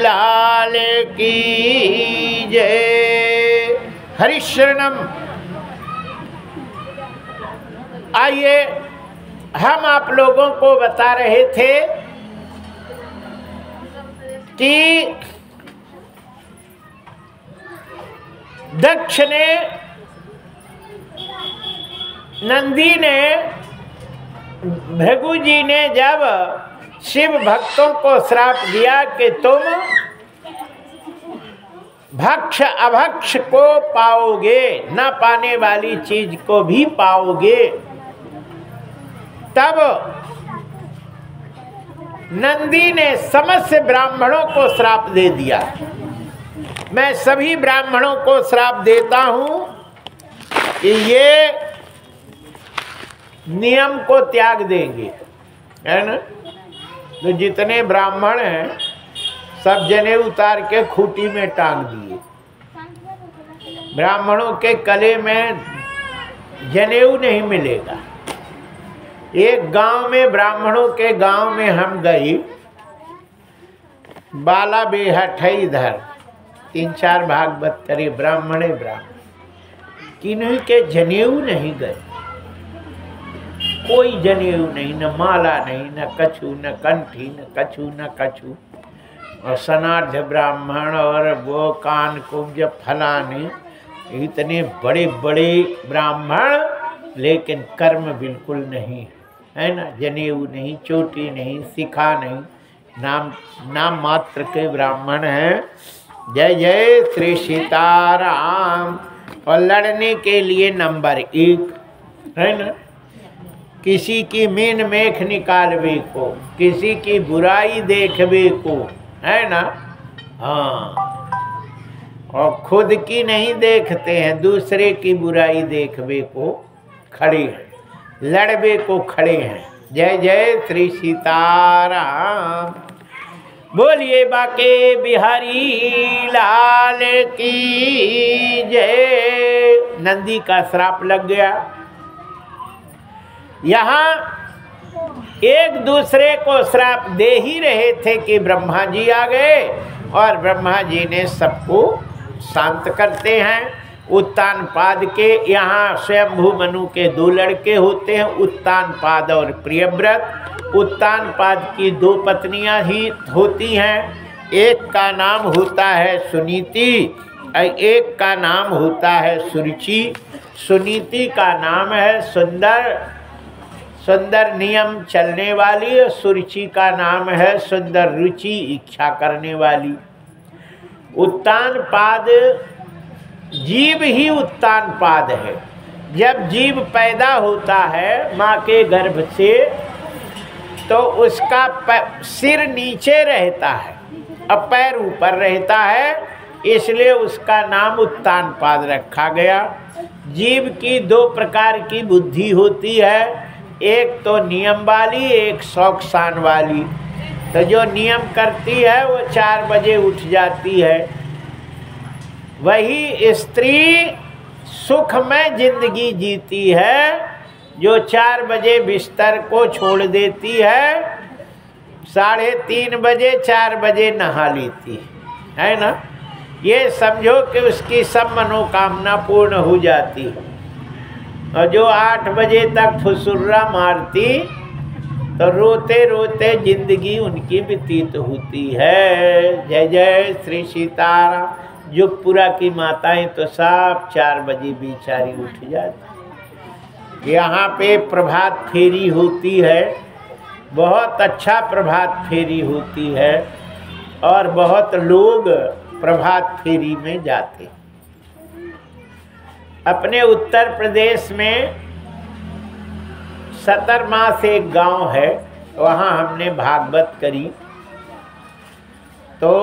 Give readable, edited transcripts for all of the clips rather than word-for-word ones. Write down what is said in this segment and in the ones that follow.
लाल की जय। हरिशरणम। आइए, हम आप लोगों को बता रहे थे कि दक्ष ने, नंदी ने, भृगु जी ने जब शिव भक्तों को श्राप दिया कि तुम भक्ष अभक्ष को पाओगे, न पाने वाली चीज को भी पाओगे, तब नंदी ने समस्त ब्राह्मणों को श्राप दे दिया। मैं सभी ब्राह्मणों को श्राप देता हूं कि ये नियम को त्याग देंगे, है ना। तो जितने ब्राह्मण हैं सब जनेऊ उतार के खूंटी में टांग दिए। ब्राह्मणों के गले में जनेऊ नहीं मिलेगा। एक गांव में, ब्राह्मणों के गांव में हम गए, बाला बेहट है इधर, 3-4 भागवत करे ब्राह्मणे ब्राह्मण, किन्हीं के जनेऊ नहीं गए, कोई जनेऊ नहीं, न माला नहीं, न कछु, न कंठी, न कछु, न कछु। और सनार्ध ब्राह्मण और वो कान कुंज फलाने, इतने बड़े बड़े ब्राह्मण, लेकिन कर्म बिल्कुल नहीं, है ना। जनेऊ नहीं, चोटी नहीं, शिखा नहीं, नाम मात्र के ब्राह्मण हैं। जय जय श्री सीताराम। और लड़ने के लिए नंबर 1, है ना। किसी की मीन मेख निकालवे को, किसी की बुराई देखवे को, है ना। हाँ, और खुद की नहीं देखते हैं, दूसरे की बुराई देखवे को खड़े हैं, लड़वे को खड़े हैं। जय जय श्री सीताराम। बोलिए बाके बिहारी लाल की जय। नंदी का श्राप लग गया। यहाँ एक दूसरे को श्राप दे ही रहे थे कि ब्रह्मा जी आ गए, और ब्रह्मा जी ने सबको शांत करते हैं। उत्तानपाद के यहाँ स्वयंभू मनु के 2 लड़के होते हैं, उत्तानपाद और प्रियव्रत। उत्तानपाद की 2 पत्नियां ही होती हैं। एक का नाम होता है सुनीति, एक का नाम होता है सुरुचि। सुनीति का नाम है सुंदर नियम चलने वाली, और सुरुचि का नाम है सुंदर रुचि इच्छा करने वाली। उत्तानपाद जीव ही उत्तानपाद है। जब जीव पैदा होता है माँ के गर्भ से, तो उसका सिर नीचे रहता है और पैर ऊपर रहता है, इसलिए उसका नाम उत्तानपाद रखा गया। जीव की 2 प्रकार की बुद्धि होती है, एक तो नियम वाली, एक शौकसान वाली। तो जो नियम करती है वो 4 बजे उठ जाती है। वही स्त्री सुखमय जिंदगी जीती है जो 4 बजे बिस्तर को छोड़ देती है, 3:30 बजे 4 बजे नहा लेती है ना। ये समझो कि उसकी सब मनोकामना पूर्ण हो जाती है। और जो 8 बजे तक फुसुर्रा मारती, तो रोते रोते जिंदगी उनकी व्यतीत होती है। जय जय श्री सीताराम। जुगपुरा की माताएं तो सब 4 बजे बेचारी उठ जाती। यहाँ पे प्रभात फेरी होती है, बहुत अच्छा प्रभात फेरी होती है, और बहुत लोग प्रभात फेरी में जाते। अपने उत्तर प्रदेश में सतरमास एक गांव है, वहाँ हमने भागवत करी। तो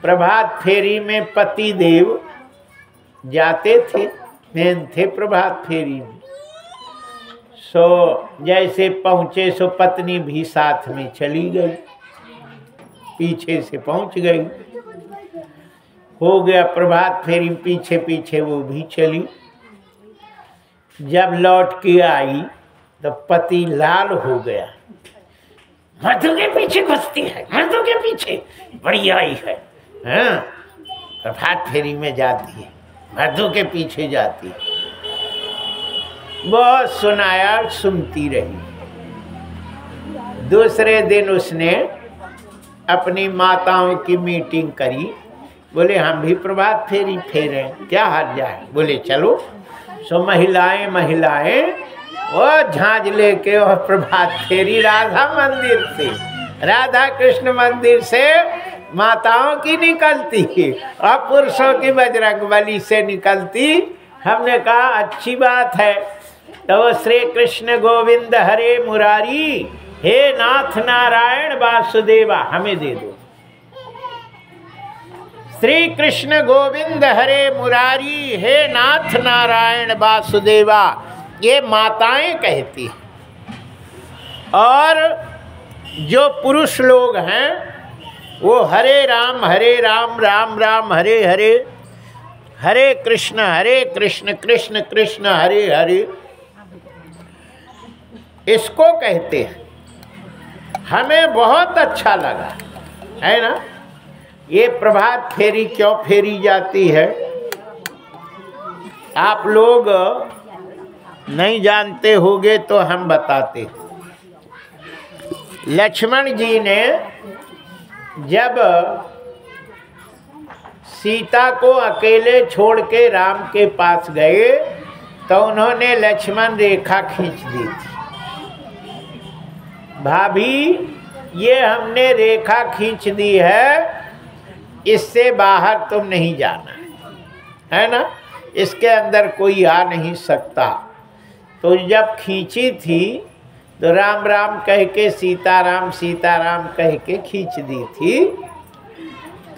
प्रभात फेरी में पति देव जाते थे, मेन थे प्रभात फेरी में। सो जैसे पहुँचे सो पत्नी भी साथ में चली गई, पीछे से पहुँच गई। हो गया प्रभात फेरी, पीछे पीछे वो भी चली। जब लौट के आई तो पति लाल हो गया मधु के पीछे घुसती है, मधु के पीछे बड़ी आई है। हाँ, प्रभात फेरी में जाती है, मधु के पीछे जाती है। बहुत सुनाया, सुनती रही। दूसरे दिन उसने अपनी माताओं की मीटिंग करी। बोले हम भी प्रभात फेरी फेरे, क्या हर्ज है? बोले चलो। सो महिलाएं वो झांझ लेके और प्रभात फेरी राधा मंदिर से, राधा कृष्ण मंदिर से माताओं की निकलती और पुरुषों की बजरंगबली से निकलती। हमने कहा अच्छी बात है। तो श्री कृष्ण गोविंद हरे मुरारी, हे नाथ नारायण वासुदेवा, हमें दे दो। श्री कृष्ण गोविंद हरे मुरारी, हे नाथ नारायण वासुदेवा, ये माताएं कहती हैं। और जो पुरुष लोग हैं वो हरे राम राम राम हरे हरे, हरे कृष्ण कृष्ण कृष्ण हरे हरे, इसको कहते हैं। हमें बहुत अच्छा लगा, है ना? ये प्रभात फेरी क्यों फेरी जाती है, आप लोग नहीं जानते होंगे तो हम बताते। लक्ष्मण जी ने जब सीता को अकेले छोड़ के राम के पास गए तो उन्होंने लक्ष्मण रेखा खींच दी थी। भाभी, ये हमने रेखा खींच दी है, इससे बाहर तुम नहीं जाना है ना? इसके अंदर कोई आ नहीं सकता। तो जब खींची थी तो राम राम कह के सीताराम कह के खींच दी थी।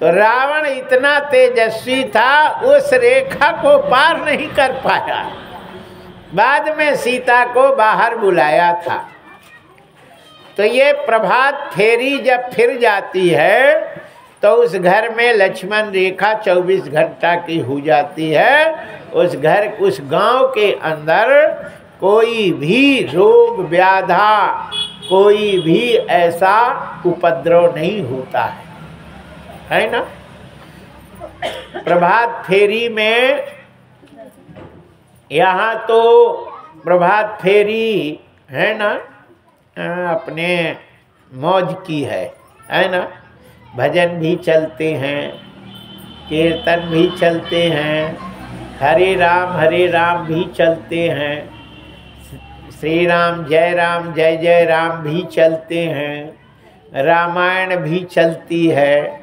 तो रावण इतना तेजस्वी था, उस रेखा को पार नहीं कर पाया। बाद में सीता को बाहर बुलाया था। तो ये प्रभात फेरी जब फिर जाती है तो उस घर में लक्ष्मण रेखा 24 घंटा की हो जाती है। उस घर, उस गांव के अंदर कोई भी रोग व्याधा, कोई भी ऐसा उपद्रव नहीं होता है ना? प्रभात फेरी में यहाँ तो प्रभात फेरी है ना, अपने मौज की है ना? भजन भी चलते हैं, कीर्तन भी चलते हैं, हरे राम भी चलते हैं, श्री राम जय जय राम भी चलते हैं, रामायण भी चलती है,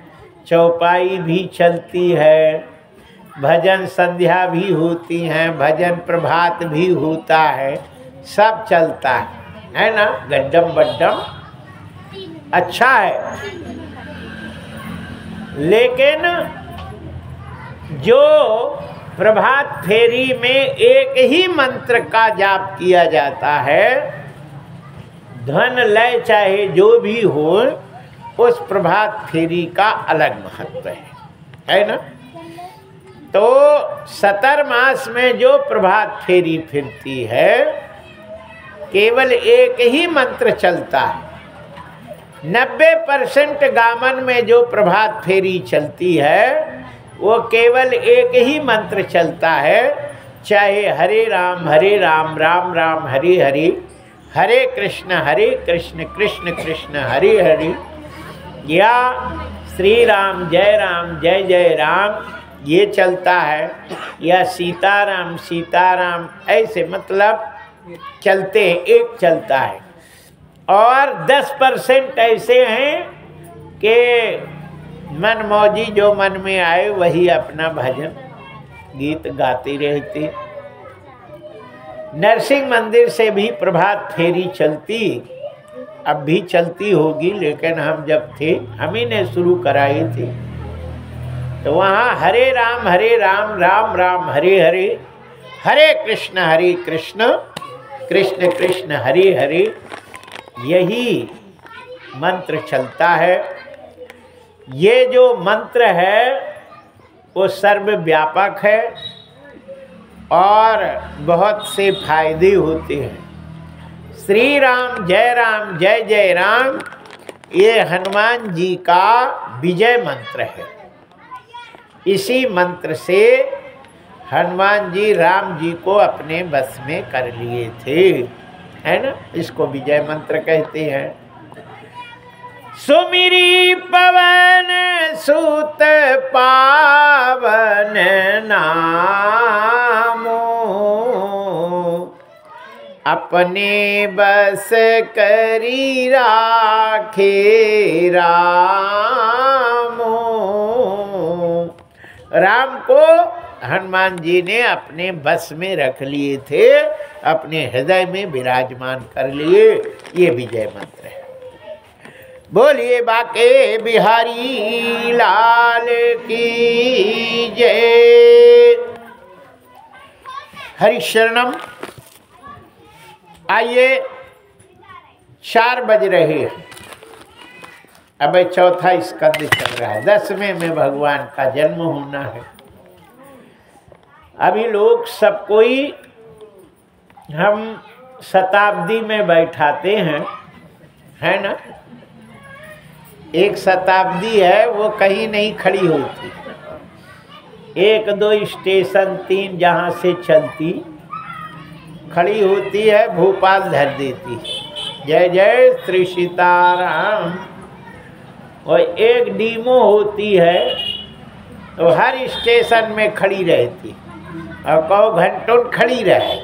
चौपाई भी चलती है, भजन संध्या भी होती हैं, भजन प्रभात भी होता है, सब चलता है ना? गड्डम बड्डम अच्छा है। लेकिन जो प्रभात फेरी में एक ही मंत्र का जाप किया जाता है, धन लय चाहे जो भी हो, उस प्रभात फेरी का अलग महत्व है ना? तो सतर मास में जो प्रभात फेरी फिरती है, केवल एक ही मंत्र चलता है। 90% गामन में जो प्रभात फेरी चलती है वो केवल एक ही मंत्र चलता है, चाहे हरे राम राम राम हरे हरे, हरे कृष्ण कृष्ण कृष्ण हरे हरे, या श्री राम जय जय राम ये चलता है, या सीताराम ऐसे मतलब चलते हैं, एक चलता है। और 10% ऐसे हैं कि मनमौजी जो मन में आए वही अपना भजन गीत गाती रहती। नरसिंह मंदिर से भी प्रभात फेरी चलती, अब भी चलती होगी, लेकिन हम जब थे हम ही ने शुरू कराई थी। तो वहाँ हरे राम राम राम हरे हरे, हरे कृष्ण कृष्ण कृष्ण हरे हरे, यही मंत्र चलता है। ये जो मंत्र है वो सर्वव्यापक है और बहुत से फायदे होते हैं। श्री राम जय जय राम ये हनुमान जी का विजय मंत्र है। इसी मंत्र से हनुमान जी राम जी को अपने बस में कर लिए थे, है ना। इसको विजय मंत्र कहते हैं। सुमिरी पवन सुत पावन नामो, अपने बस करी राखे रामो। राम को हनुमान जी ने अपने बस में रख लिए थे, अपने हृदय में विराजमान कर लिए। ये विजय मंत्र है। बोलिए बाके बिहारी लाल की जय। हरि शरणम। आइए 4 बज रहे हैं, अब चौथा स्कंद चल रहा है। 10वें में भगवान का जन्म होना है। अभी लोग सब कोई हम शताब्दी में बैठाते हैं, है ना। एक शताब्दी है वो कहीं नहीं खड़ी होती, 1 2 स्टेशन 3 जहाँ से चलती खड़ी होती है, भोपाल धर देती। जय जय श्री सीताराम। और एक डीमो होती है तो हर स्टेशन में खड़ी रहती और कौ घंटों खड़ी रहे,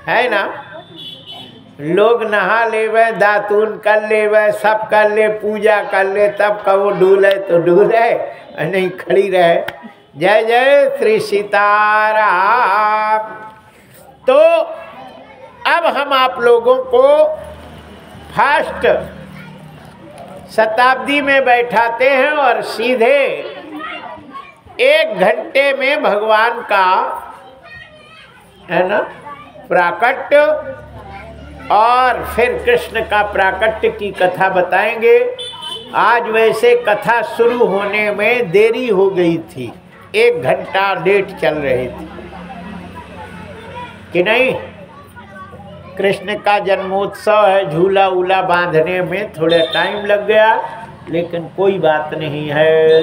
है ना। लोग नहा लेवे, दातून कर लेवे, सब कर ले, पूजा कर ले, तब कहो डूले तो डूले, नहीं खड़ी रहे। जय जय श्री सीताराम। तो अब हम आप लोगों को फास्ट शताब्दी में बैठाते हैं और सीधे 1 घंटे में भगवान का, है ना, प्राकट्य और फिर कृष्ण का प्राकट्य की कथा बताएंगे। आज वैसे कथा शुरू होने में देरी हो गई थी, 1 घंटा लेट चल रही थी कि नहीं। कृष्ण का जन्मोत्सव है, झूला उला बांधने में थोड़ा टाइम लग गया, लेकिन कोई बात नहीं है।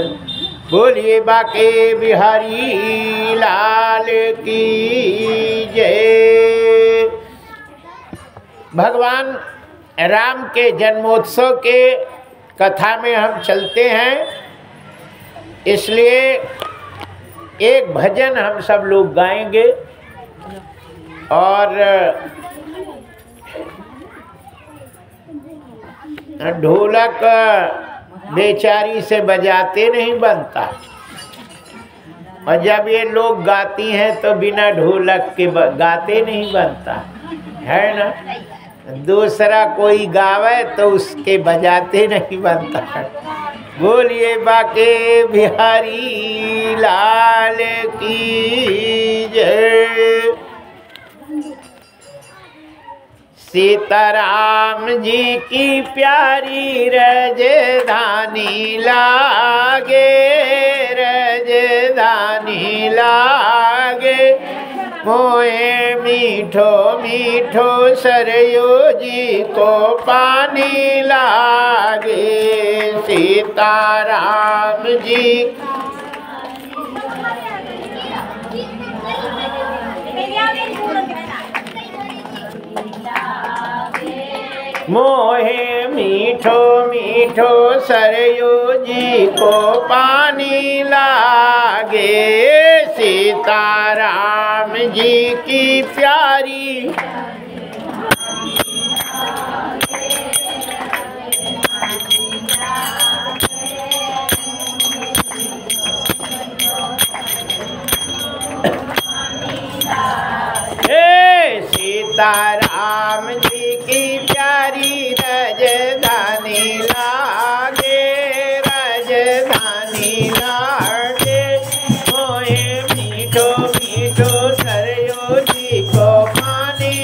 बोलिए बाके बिहारी लाल की जय। भगवान राम के जन्मोत्सव के कथा में हम चलते हैं, इसलिए एक भजन हम सब लोग गाएंगे और ढोलक बेचारी से बजाते नहीं बनता, और जब ये लोग गाती हैं तो बिना ढोलक के गाते नहीं बनता, है ना। दूसरा कोई गावे तो उसके बजाते नहीं बनता है। बोलिए बाके बिहारी लाल की जय। सीताराम जी की प्यारी राजधानी लागे, राजधानी लागे, मोए मीठो मीठो सरयू जी को पानी लागे। सीताराम जी मोहे मीठो मीठो सरयू जी को पानी लागे। सीताराम जी की प्यारी सीताराम जी की प्यारी राजधानी लागे, राजधानी लागे, मोए मीठो मीठो सरयू जी को पानी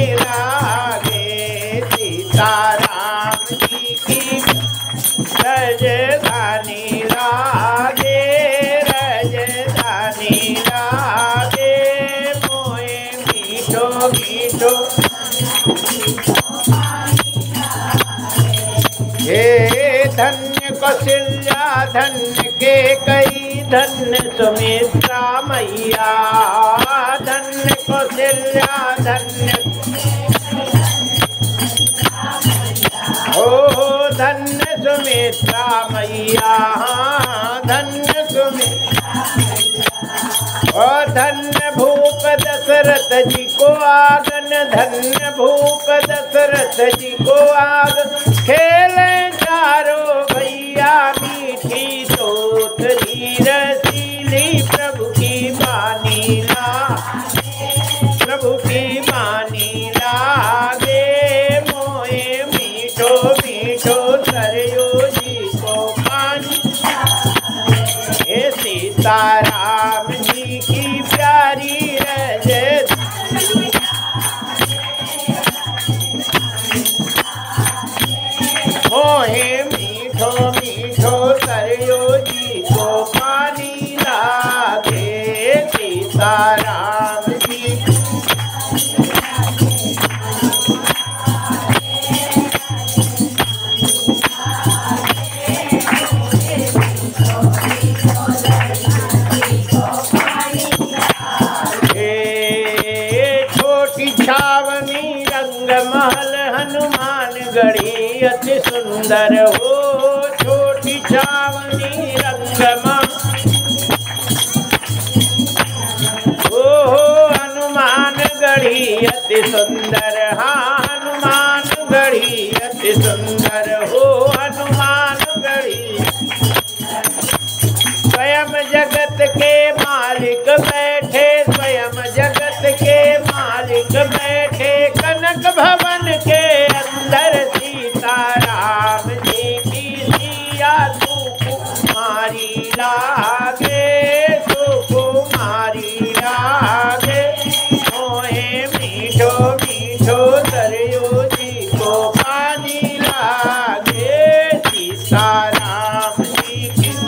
कौशल्या धन्य के कई धन्य सुमित्रा मैया, धन्य कौशल्या धन्य ओ धन्य सुमित्रा मैया, धन्य सुमित्रा और धन्य भूप दशरथ जी को आगन, धन्य भूप दशरथ जी को आगन, खेले चारों भैया मीठी तोतरी रसीली प्रभु की बानी ला, प्रभु की बानी लागे मोए मीठो मीठो सरयू जी को पानी, हे सीताराम जी की प्यारी रजत, मोहे मीठो मीठो सरयू जी को पानी लागे, सीताराम जी छावनी रंग महल हनुमान गढ़ी अति सुंदर हो, छोटी छावनी रंग महल हो हनुमान गढ़ी अति सुंदर, हाँ हनुमान गढ़ी अति सुंदर हो हनुमान गढ़ी, स्वयं जगत के मालिक बैठे, स्वयं जगत के मालिक बैठे, कनक भवन के अंदर सीताराम जी की सिया सुकुमारी लागे, सुकुमारी लागे, मोहे मीठो मीठो सरयू जी को पानी लागे, सीताराम जी की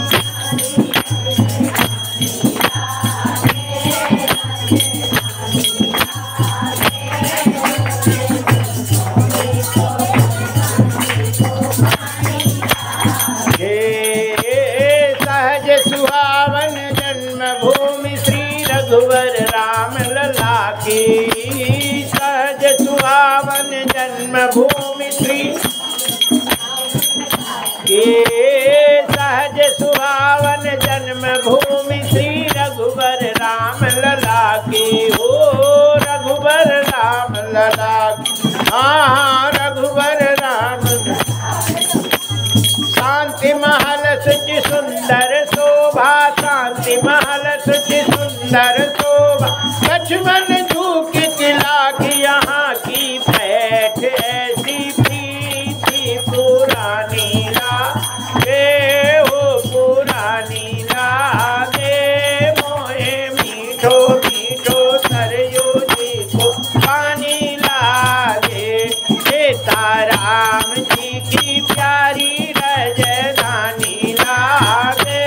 सुहावन जन्मभूमि श्री रघुवर राम लला की, सहज सुहावन जन्मभूमि श्री के, सहज सुहावन जन्मभूमि श्री रघुवर राम लला की, हो रघुवर राम लला, हाँ रघुवर राम, शांति महल सुचि सुंदर शोभा, शांति महल सुचि सुंदर शोभा, लक्ष्मण झूक चिला की यहाँ की बैठ ऐसी प्रीति पुरानी लागे, हो पुरानी लागे, मोहे मीठो मीठो सरयू जी को पानी लागे, सीताराम जी की प्यारी रजधानी लागे,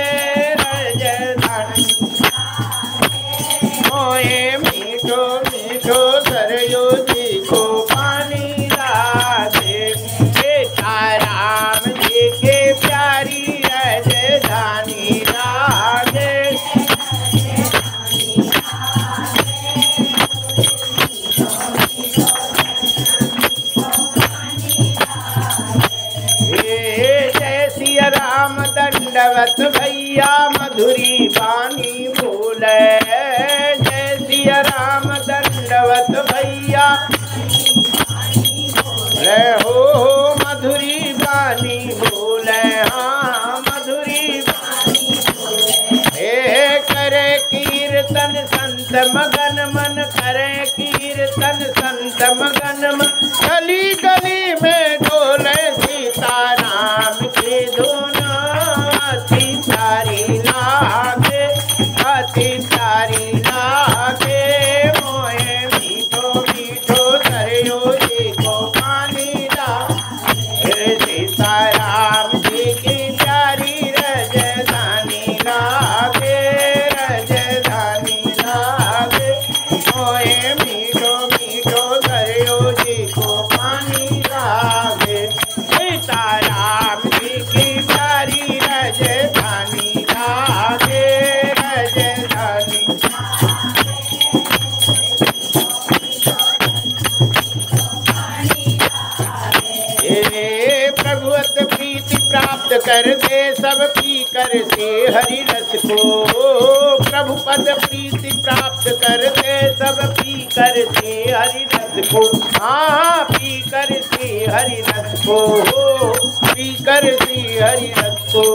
रजधानी मोहे मीठो मीठो सरयू जी को पानी लागे, सीताराम जी के प्यारी रजधानी लागे, राम दंडवत भैया मधुरी बानी बोले, जय सिया राम दंडवत भैया हो मधुरी बानी बोले, हाँ मधुरी बानी हे करे कीर्तन संत मगन मन, करे कीर्तन संत मगन मन, गली गली में डोले सीताराम की धुन, अति प्यारी लागे, अति प्यारी लागे, मोहे मीठो मीठो सरयू जी को पानी लागे, सीताराम जी की प्यारी रजधानी लागे, रजधानी लागे, लागे सब पी कर से हरि रस को, प्रभु पद प्रीति प्राप्त करते सब पी कर से हरि रस को। हाँ पी कर से हरि रस को, पी कर से हरि रस को।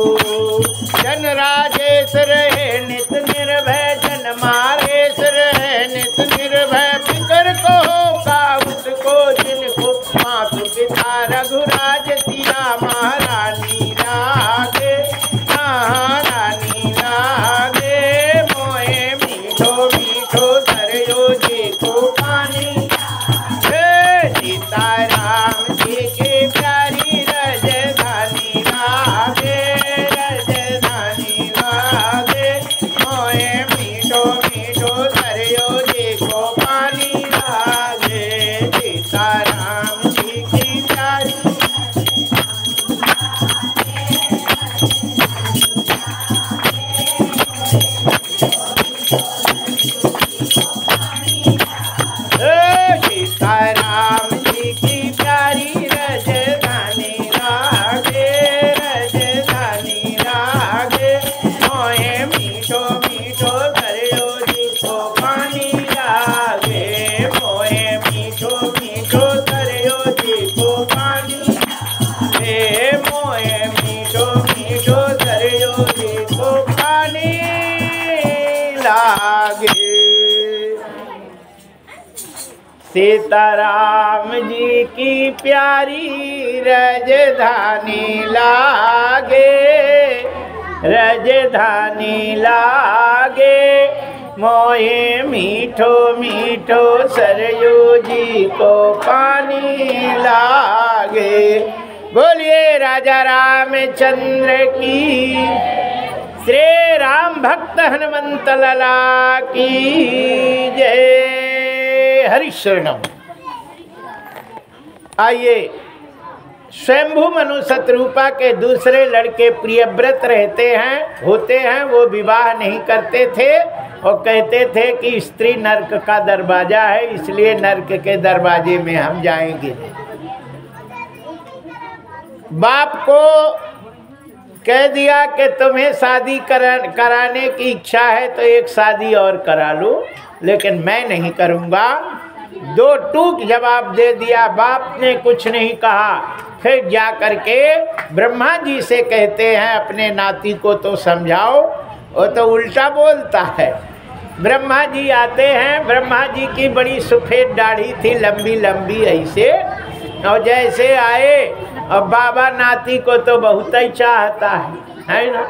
जन राजेश रहे नित निर्भय, जन मारेश रहे नित निर्भय, फिकर को का उसको जिनको मातु पिता रघुराज सिया महारानी रागे, महारानी रागे। मोए मीठो मीठो सरयो जी को पानी, सीताराम जी की प्यारी राजधानी रागे, राजधानी रागे। मोए मीठो मीठो सरयो जी को पानी रागे, सीताराम जी की प्यारी। सीताराम जी की प्यारी राजधानी रागे, राजधानी रागे। मोए मीठो मीठो सरयो जी को पानी लागे, मोए मीठो मीठो सरयो जी को पानी, मोए मीठो मीठो सरयो जी को पानी लागे। सीताराम जी की प्यारी राजधानी लागे, राजधानी लागे। मोहे मीठो मीठो सरयू जी को पानी लागे। बोलिए राजा रामचंद्र की, श्री राम भक्त हनुमंत लला की जय। हरि शरणम। आइए, स्वयंभू मनु शत्रुपा के दूसरे लड़के प्रियव्रत होते हैं। वो विवाह नहीं करते थे और कहते थे कि स्त्री नरक का दरवाजा है, इसलिए नरक के दरवाजे में हम जाएंगे। बाप को कह दिया कि तुम्हें शादी कराने की इच्छा है तो एक शादी और करा लो, लेकिन मैं नहीं करूँगा। दो टूक जवाब दे दिया। बाप ने कुछ नहीं कहा। फिर जा करके ब्रह्मा जी से कहते हैं अपने नाती को तो समझाओ, वो तो उल्टा बोलता है। ब्रह्मा जी आते हैं। ब्रह्मा जी की बड़ी सफ़ेद दाढ़ी थी, लंबी लंबी ऐसे, और जैसे आए और बाबा नाती को तो बहुत ही चाहता है ना।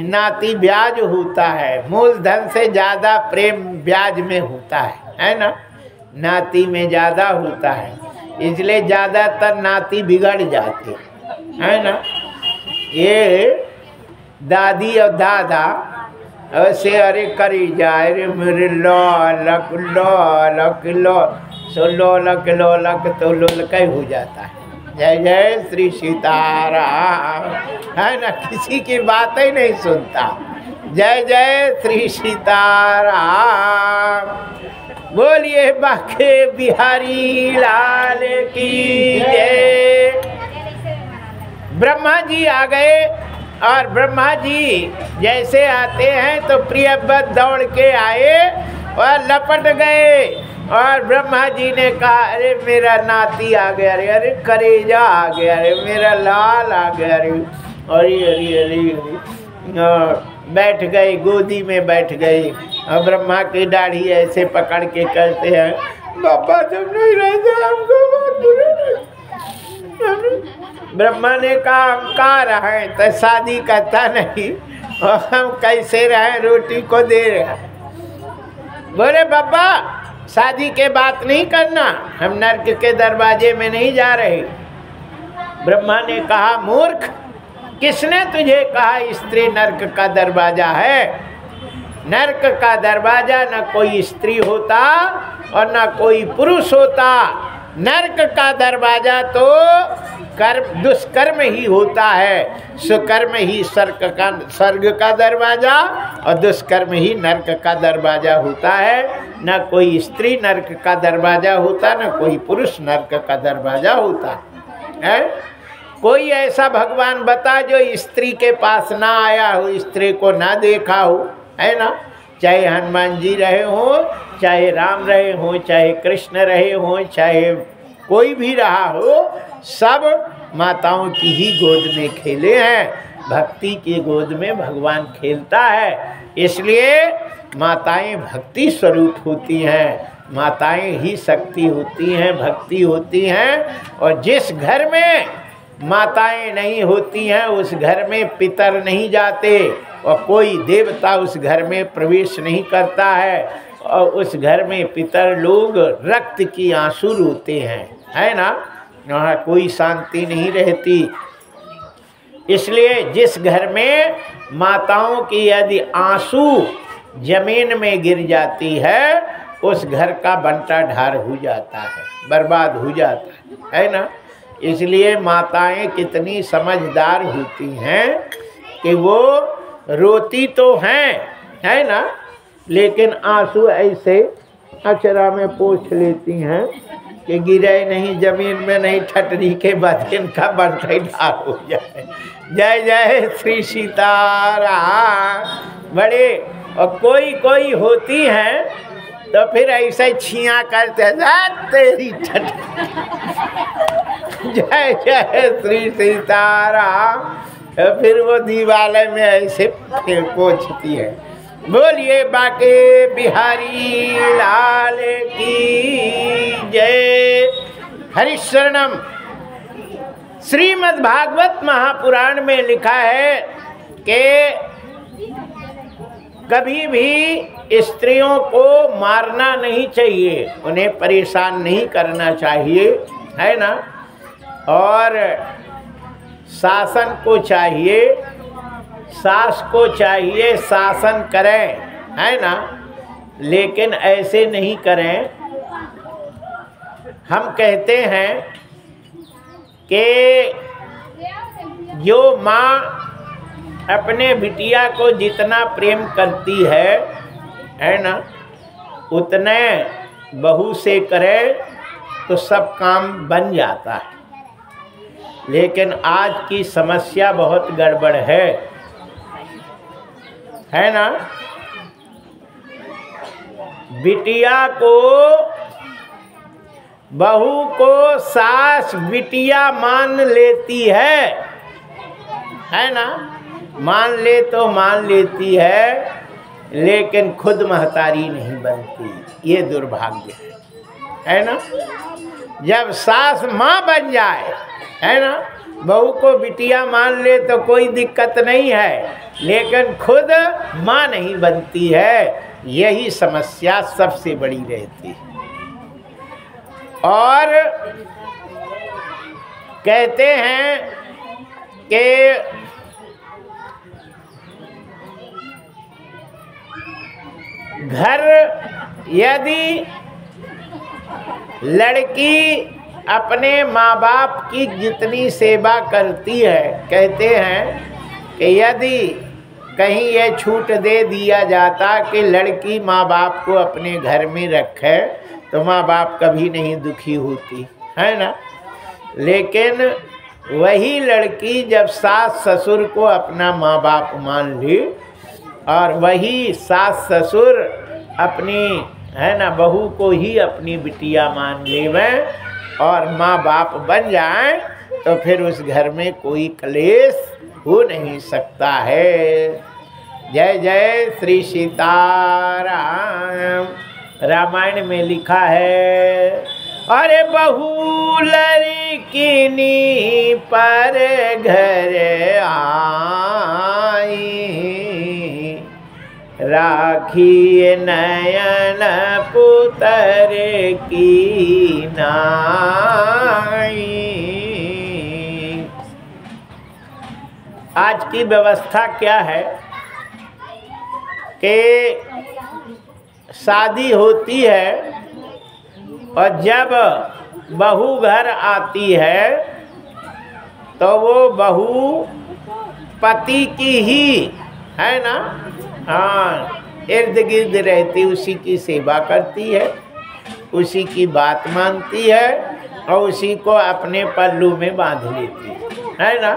नाती ब्याज होता है, मूलधन से ज़्यादा प्रेम ब्याज में होता है ना। नाती में ज़्यादा होता है, इसलिए ज़्यादातर नाती बिगड़ जाते है ना। ये दादी और दादा ऐसे अरे करी जाए रे मेरे लौलक लौलक लो, सो लौलक लौलक तो लोलक हो जाता है। जय जय श्री सीताराम, है ना। किसी की बात ही नहीं सुनता। जय जय श्री सीताराम। बोलिए बाके बिहारी लाल की जय। ब्रह्मा जी आ गए और ब्रह्मा जी जैसे आते हैं तो प्रियव्रत दौड़ के आए और लपट गए। और ब्रह्मा जी ने कहा अरे मेरा नाती आ गया, अरे अरे करेजा आ गया, अरे मेरा लाल आ गया, अरे अरे अरे अरे। बैठ गए, गोदी में बैठ गए और ब्रह्मा की दाढ़ी ऐसे पकड़ के कहते हैं बाबा तुम नहीं रहते हमको बहुत बुरा लगे। ब्रह्मा ने कहा हम कहाँ रहे, तो शादी करता नहीं और हम कैसे रहे, रोटी को दे रहे। बोले बाबा शादी के बात नहीं करना, हम नरक के दरवाजे में नहीं जा रहे। ब्रह्मा ने कहा मूर्ख, किसने तुझे कहा स्त्री नरक का दरवाजा है? नरक का दरवाजा न कोई स्त्री होता और न कोई पुरुष होता। नरक का दरवाजा तो कर्म दुष्कर्म ही होता है। सुकर्म ही स्वर्ग का दरवाजा और दुष्कर्म ही नरक का दरवाजा होता है। न कोई स्त्री नरक का दरवाजा होता, न कोई पुरुष नरक का दरवाजा होता है। कोई ऐसा भगवान बता जो स्त्री के पास ना आया हो, स्त्री को ना देखा हो, है ना। चाहे हनुमान जी रहे हो, चाहे राम रहे हो, चाहे कृष्ण रहे हो, चाहे कोई भी रहा हो, सब माताओं की ही गोद में खेले हैं। भक्ति की गोद में भगवान खेलता है, इसलिए माताएं भक्ति स्वरूप होती हैं, माताएं ही शक्ति होती हैं, भक्ति होती हैं। और जिस घर में माताएं नहीं होती हैं उस घर में पितर नहीं जाते और कोई देवता उस घर में प्रवेश नहीं करता है, और उस घर में पितर लोग रक्त की आंसू रोते हैं, है ना। वहाँ कोई शांति नहीं रहती। इसलिए जिस घर में माताओं की यदि आंसू जमीन में गिर जाती है उस घर का बंटा ढार हो जाता है, बर्बाद हो जाता है ना। इसलिए माताएं कितनी समझदार होती हैं कि वो रोती तो हैं, है ना, लेकिन आंसू ऐसे अचरा में पोंछ लेती हैं कि गिरे नहीं जमीन में, नहीं ठटरी के बाद इनका बंटा ढार हो जाए। जय जय श्री सीताराम। बड़े और कोई कोई होती हैं तो फिर ऐसे छिया करते तेरी छठ। जय जय श्री सीताराम। फिर वो दीवाले में ऐसे फिर पोंछती है। बोलिए बाके बिहारी लाल की जय। हरिशरणम। श्रीमद् भागवत महापुराण में लिखा है कि कभी भी स्त्रियों को मारना नहीं चाहिए, उन्हें परेशान नहीं करना चाहिए, है ना। और शासन को चाहिए, सास को चाहिए शासन करें, है ना, लेकिन ऐसे नहीं करें। हम कहते हैं कि जो माँ अपने बिटिया को जितना प्रेम करती है ना, उतने बहू से करे तो सब काम बन जाता है। लेकिन आज की समस्या बहुत गड़बड़ है ना। बिटिया को, बहू को सास बिटिया मान लेती है ना। मान ले तो मान लेती है, लेकिन खुद महतारी नहीं बनती। ये दुर्भाग्य है ना। जब सास माँ बन जाए, है ना, बहू को बिटिया मान ले तो कोई दिक्कत नहीं है, लेकिन खुद माँ नहीं बनती है। यही समस्या सबसे बड़ी रहती है। और कहते हैं कि घर यदि लड़की अपने माँ बाप की जितनी सेवा करती है, कहते हैं कि यदि कहीं ये छूट दे दिया जाता कि लड़की माँ बाप को अपने घर में रखे तो माँ बाप कभी नहीं दुखी होती, है ना। लेकिन वही लड़की जब सास ससुर को अपना माँ बाप मान ली और वही सास ससुर अपनी, है ना, बहू को ही अपनी बिटिया मान लेवें और माँ बाप बन जाएं, तो फिर उस घर में कोई क्लेश हो नहीं सकता है। जय जय श्री सीताराम। रामायण में लिखा है, अरे बहू लड़किनी पर घर आई, राखी नयन पुतर की नाई। आज की व्यवस्था क्या है कि शादी होती है और जब बहू घर आती है तो वो बहू पति की ही, है ना, हाँ, इर्द गिर्द रहती, उसी की सेवा करती है, उसी की बात मानती है और उसी को अपने पल्लू में बांध लेती है। है ना।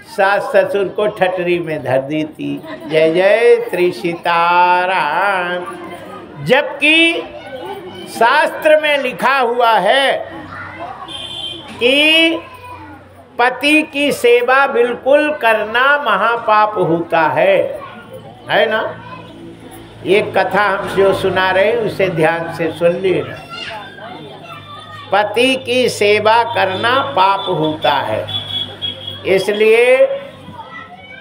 सास ससुर को ठटरी में धर दी थी। जय जय श्री सीताराम। जबकि शास्त्र में लिखा हुआ है कि पति की सेवा बिल्कुल करना महापाप होता है ना। एक कथा हम जो सुना रहे हैं उसे ध्यान से सुन लेना। पति की सेवा करना पाप होता है, इसलिए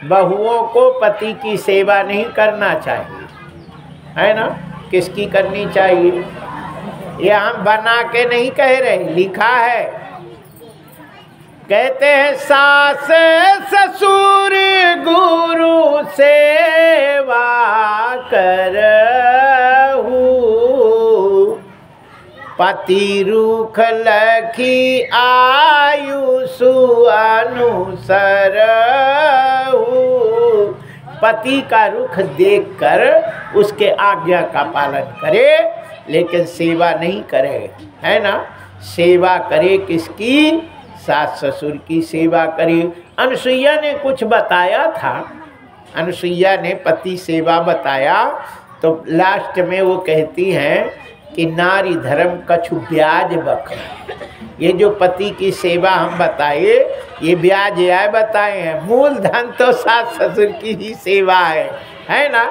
बहुओं को पति की सेवा नहीं करना चाहिए, है ना। किसकी करनी चाहिए? ये हम बना के नहीं कह रहे, लिखा है। कहते हैं सास ससुर गुरु सेवा करहु, पति रूख लखी आयुषु अनुसरहु। पति का रुख देखकर उसके आज्ञा का पालन करे, लेकिन सेवा नहीं करे, है ना। सेवा करे किसकी? सास ससुर की सेवा करे। अनुसुईया ने कुछ बताया था, अनुसुईया ने पति सेवा बताया, तो लास्ट में वो कहती हैं कि नारी धर्म कछु ब्याज बख। ये जो पति की सेवा हम बताए, ये ब्याज आए बताए हैं, मूल धन तो सास ससुर की ही सेवा है ना।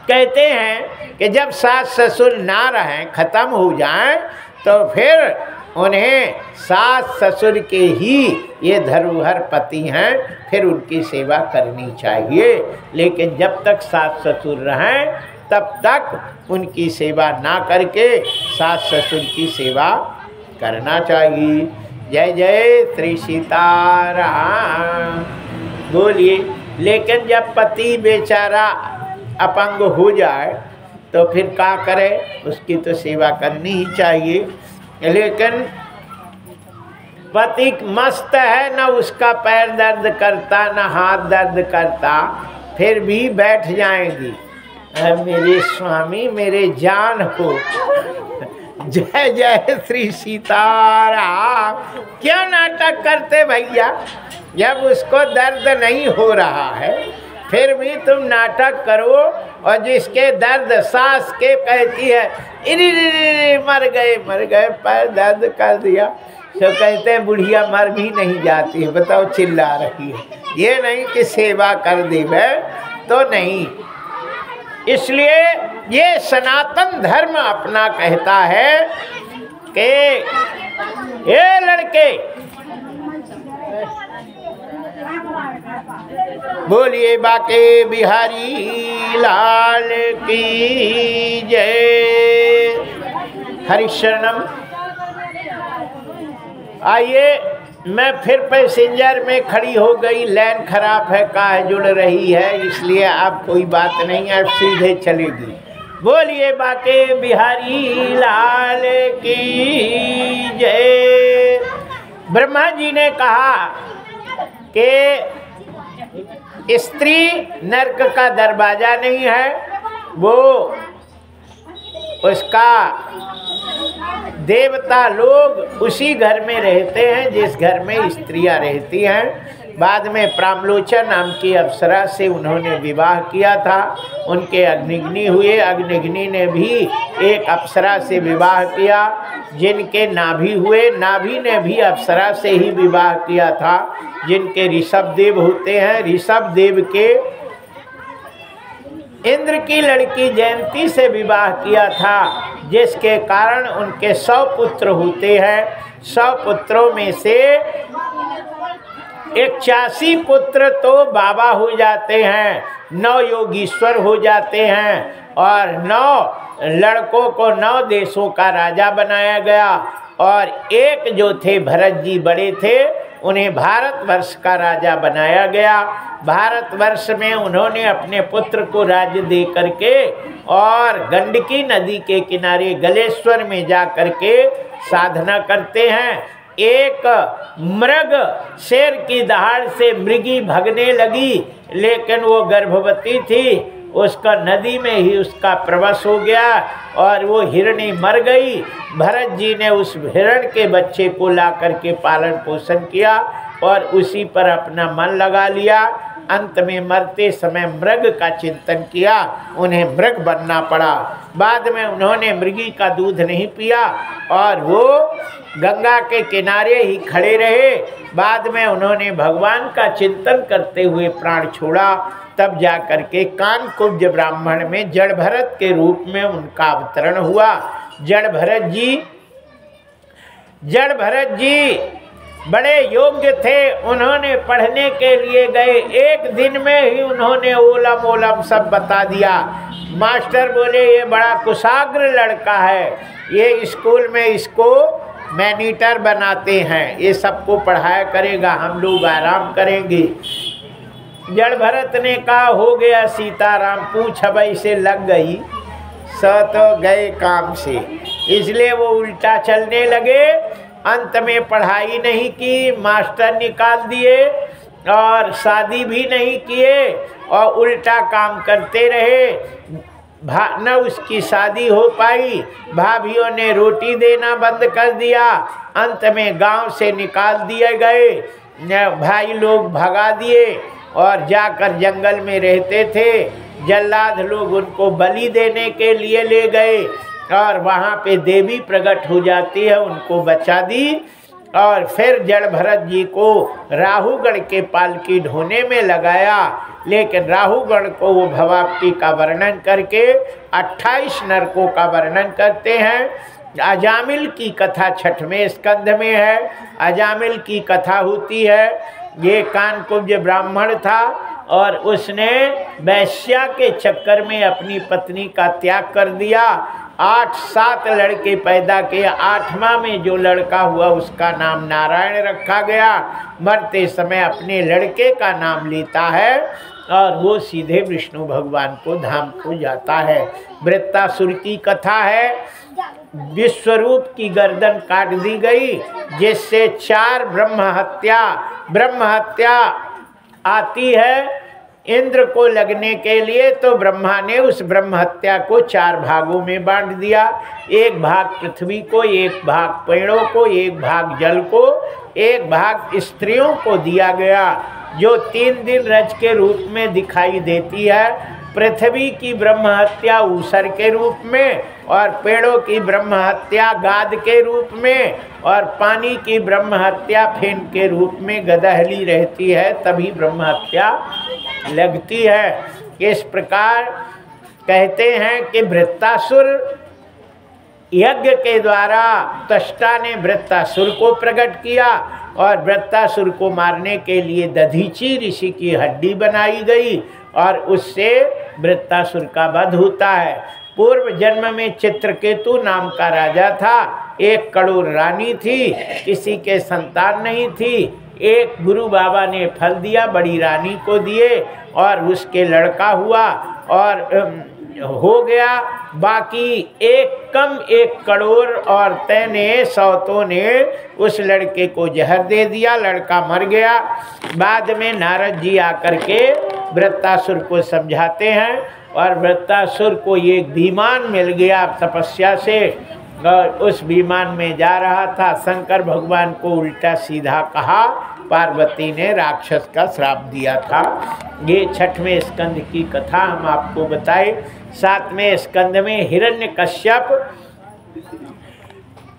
कहते हैं कि जब सास ससुर ना रहें, खत्म हो जाएं, तो फिर उन्हें सास ससुर के ही ये धरोहर पति हैं, फिर उनकी सेवा करनी चाहिए। लेकिन जब तक सास ससुर रहें तब तक उनकी सेवा ना करके सास ससुर की सेवा करना चाहिए। जय जय श्री सीताराम बोलिए। लेकिन जब पति बेचारा अपंग हो जाए तो फिर क्या करे? उसकी तो सेवा करनी ही चाहिए। लेकिन पति मस्त है, न उसका पैर दर्द करता न हाथ दर्द करता, फिर भी बैठ जाएंगी, मेरे स्वामी मेरे जान हो। जय जय श्री सीताराम। क्यों नाटक करते भैया? जब उसको दर्द नहीं हो रहा है फिर भी तुम नाटक करो, और जिसके दर्द सास के कहती है इरी मर गए पैर दर्द कर दिया, तो कहते हैं बुढ़िया मर भी नहीं जाती है, बताओ चिल्ला रही है। ये नहीं कि सेवा कर दी है तो नहीं। इसलिए ये सनातन धर्म अपना कहता है कि ये लड़के बोलिए बाके बिहारी लाल की जय। हरिशरणम। आइए, मैं फिर पैसेंजर में खड़ी हो गई, लाइन खराब है, काहे जुड़ रही है, इसलिए आप कोई बात नहीं, आप सीधे चलेगी। बोलिए बाके बिहारी लाल की जय। ब्रह्मा जी ने कहा कि स्त्री नरक का दरवाजा नहीं है, वो उसका देवता लोग उसी घर में रहते हैं जिस घर में स्त्रियां रहती हैं। बाद में प्रामलोचन नाम की अप्सरा से उन्होंने विवाह किया था, उनके अग्निग्नि हुए। अग्निग्नि ने भी एक अप्सरा से विवाह किया, जिनके नाभि हुए, नाभि ने भी अप्सरा से ही विवाह किया था, जिनके ऋषभ देव होते हैं। ऋषभ देव के इंद्र की लड़की जयंती से विवाह किया था, जिसके कारण उनके 100 पुत्र होते हैं। 100 पुत्रों में से 81 पुत्र तो बाबा हो जाते हैं, 9 योगीश्वर हो जाते हैं, और 9 लड़कों को 9 देशों का राजा बनाया गया, और एक जो थे भरत जी बड़े थे, उन्हें भारतवर्ष का राजा बनाया गया। भारतवर्ष में उन्होंने अपने पुत्र को राज्य दे करके और गंडकी नदी के किनारे गलेश्वर में जा करके साधना करते हैं। एक मृग शेर की दहाड़ से मृगी भगने लगी, लेकिन वो गर्भवती थी, उसका नदी में ही उसका प्रवेश हो गया और वो हिरणी मर गई। भरत जी ने उस हिरण के बच्चे को ला करके पालन पोषण किया। और उसी पर अपना मन लगा लिया। अंत में मरते समय मृग का चिंतन किया, उन्हें मृग बनना पड़ा। बाद में उन्होंने मृगी का दूध नहीं पिया और वो गंगा के किनारे ही खड़े रहे। बाद में उन्होंने भगवान का चिंतन करते हुए प्राण छोड़ा। तब जा कर के कानकुब्ज ब्राह्मण में जड़ भरत के रूप में उनका अवतरण हुआ। जड़ भरत जी बड़े योग्य थे। उन्होंने पढ़ने के लिए गए, एक दिन में ही उन्होंने ओलम ओलम सब बता दिया। मास्टर बोले ये बड़ा कुशाग्र लड़का है, ये स्कूल में इसको मैनीटर बनाते हैं, ये सबको पढ़ाया करेगा, हम लोग आराम करेंगे। जड़ भरत ने कहा हो गया सीताराम, पूछ अब से लग गई, तो गए काम से। इसलिए वो उल्टा चलने लगे। अंत में पढ़ाई नहीं की, मास्टर निकाल दिए और शादी भी नहीं किए और उल्टा काम करते रहे। न उसकी शादी हो पाई, भाभीयों ने रोटी देना बंद कर दिया। अंत में गांव से निकाल दिए गए, भाई लोग भगा दिए और जाकर जंगल में रहते थे। जल्लाद लोग उनको बलि देने के लिए ले गए और वहाँ पे देवी प्रकट हो जाती है, उनको बचा दी। और फिर जड़ भरत जी को राहुगण के पालकी ढोने में लगाया। लेकिन राहुगण को वो भवाप्ती का वर्णन करके 28 नरकों का वर्णन करते हैं। अजामिल की कथा 6वें स्कंध में है। अजामिल की कथा होती है, ये कानकुब्ज ब्राह्मण था और उसने वैश्या के चक्कर में अपनी पत्नी का त्याग कर दिया। 8-7 लड़के पैदा किए। 8वां में जो लड़का हुआ उसका नाम नारायण रखा गया। मरते समय अपने लड़के का नाम लेता है और वो सीधे विष्णु भगवान को धाम को जाता है। वृत्तासुर की कथा है। विश्वरूप की गर्दन काट दी गई, जिससे 4 ब्रह्म हत्या आती है इंद्र को लगने के लिए। तो ब्रह्मा ने उस ब्रह्म हत्या को 4 भागों में बांट दिया। एक भाग पृथ्वी को, एक भाग पेड़ों को, एक भाग जल को, एक भाग स्त्रियों को दिया गया, जो 3 दिन रज के रूप में दिखाई देती है। पृथ्वी की ब्रह्म हत्या ऊसर के रूप में और पेड़ों की ब्रह्म हत्या गाद के रूप में और पानी की ब्रह्म हत्या फेन के रूप में गदहली रहती है, तभी ब्रह्म हत्या लगती है। इस प्रकार कहते हैं कि वृत्तासुर यज्ञ के द्वारा त्वष्टा ने वृत्तासुर को प्रकट किया और वृत्तासुर को मारने के लिए दधीची ऋषि की हड्डी बनाई गई और उससे वृत्तासुर का वध होता है। पूर्व जन्म में चित्रकेतु नाम का राजा था। 1 करोड़ रानी थी, किसी के संतान नहीं थी। एक गुरु बाबा ने फल दिया, बड़ी रानी को दिए और उसके लड़का हुआ और हो गया। बाकी 1 करोड़ औरतें ने, सौतों ने उस लड़के को जहर दे दिया, लड़का मर गया। बाद में नारद जी आकर के वृत्तासुर को समझाते हैं और वृत्तासुर को एक विमान मिल गया तपस्या से और उस विमान में जा रहा था। शंकर भगवान को उल्टा सीधा कहा, पार्वती ने राक्षस का श्राप दिया था। ये 6वें स्कंद की कथा हम आपको बताए। 7वें स्कंद में हिरण्यकश्यप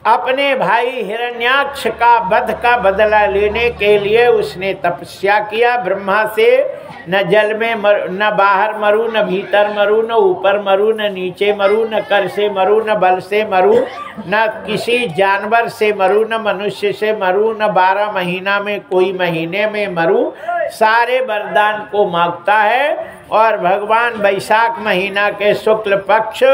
अपने भाई हिरण्याक्ष का वध का बदला लेने के लिए उसने तपस्या किया। ब्रह्मा से न जल में न बाहर मरू, न भीतर मरू, न ऊपर मरू, न नीचे मरू, न कर से मरू, न बल से मरू, न किसी जानवर से मरू, न मनुष्य से मरू, न 12 महीना में कोई महीने में मरू। सारे वरदान को मांगता है और भगवान वैशाख महीना के शुक्ल पक्ष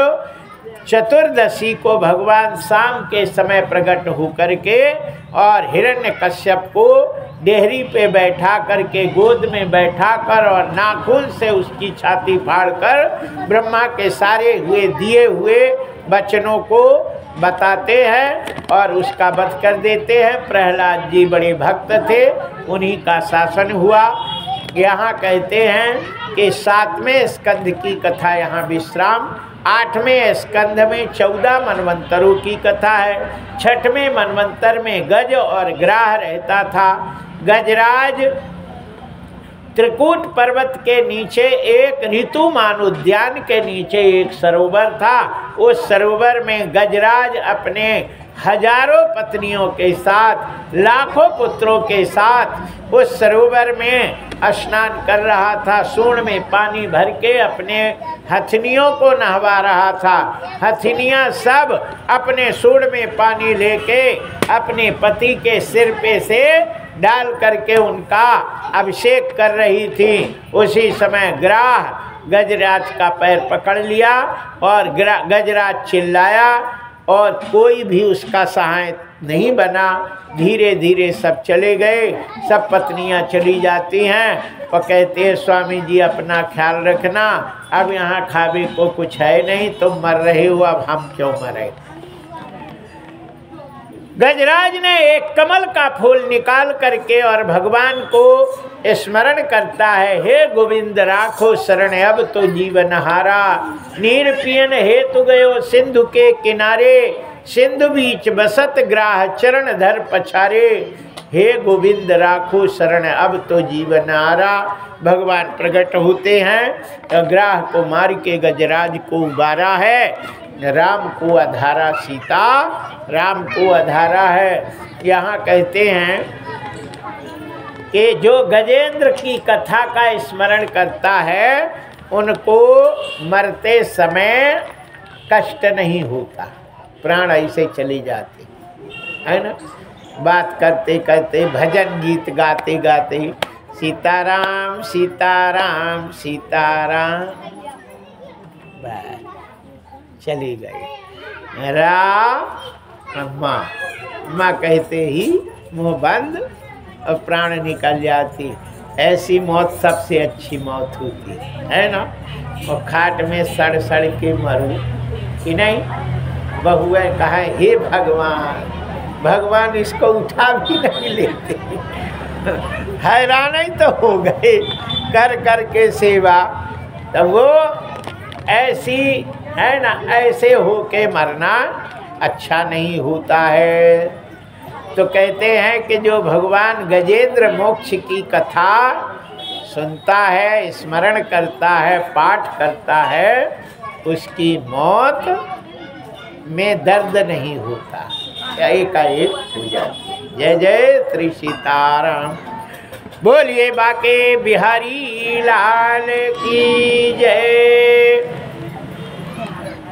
चतुर्दशी को भगवान शाम के समय प्रकट होकर के और हिरण्यकश्यप को डेहरी पे बैठा करके, गोद में बैठा कर और नाखून से उसकी छाती फाड़कर ब्रह्मा के सारे दिए हुए वचनों को बताते हैं और उसका वध कर देते हैं। प्रहलाद जी बड़े भक्त थे, उन्हीं का शासन हुआ। यहाँ कहते हैं कि 7वें स्कंध की कथा यहाँ विश्राम। 8वें स्कंध में 14 मनवंतरों की कथा है। 6वें मनवंतर में गज और ग्राह रहता था। गजराज त्रिकूट पर्वत के नीचे एक ऋतुमान उद्यान के नीचे एक सरोवर था। उस सरोवर में गजराज अपने हजारों पत्नियों के साथ, लाखों पुत्रों के साथ उस सरोवर में स्नान कर रहा था। सूंड में पानी भर के अपने हथनियों को नहवा रहा था। हथनियाँ सब अपने सूंड में पानी लेके अपने पति के सिर पे से डाल करके उनका अभिषेक कर रही थी। उसी समय ग्राह गजराज का पैर पकड़ लिया और गजराज चिल्लाया और कोई भी उसका सहायक नहीं बना। धीरे धीरे सब चले गए। सब पत्नियां चली जाती हैं और कहते हैं स्वामी जी अपना ख्याल रखना, अब यहाँ खावे को कुछ है नहीं, तुम मर रहे हो, अब हम क्यों मरे। गजराज ने एक कमल का फूल निकाल करके और भगवान को स्मरण करता है। हे गोविंद राखो शरण अब तो जीवन हारा, नीर पियन हेतु गयो सिंधु के किनारे, सिंधु बीच बसत ग्राह चरण धर पछारे, हे गोविंद राखो शरण अब तो जीवन हारा। भगवान प्रकट होते हैं, ग्राह को मार के गजराज को उबारा है। राम को आधारा सीता, राम को आधारा है। यहाँ कहते हैं कि जो गजेंद्र की कथा का स्मरण करता है उनको मरते समय कष्ट नहीं होता, प्राण ऐसे चले जाते है ना। बात करते करते, भजन गीत गाते गाते सीताराम सीताराम सीताराम, बस चली गई। माँ कहते ही मुँह बंद और प्राण निकल जाती। ऐसी मौत सबसे अच्छी मौत होती है ना। और खाट में सड़ सड़ के मरूं कि नहीं। बहुएं कहा हे भगवान, भगवान इसको उठा भी नहीं लेते। हैरान ही तो हो गए कर कर के सेवा। तो वो ऐसी है ना, ऐसे होके मरना अच्छा नहीं होता है। तो कहते हैं कि जो भगवान गजेंद्र मोक्ष की कथा सुनता है, स्मरण करता है, पाठ करता है, उसकी मौत में दर्द नहीं होता, एकाएक हो जाती। जय जय श्री सीताराम। बोलिए बाके बिहारी लाल की जय।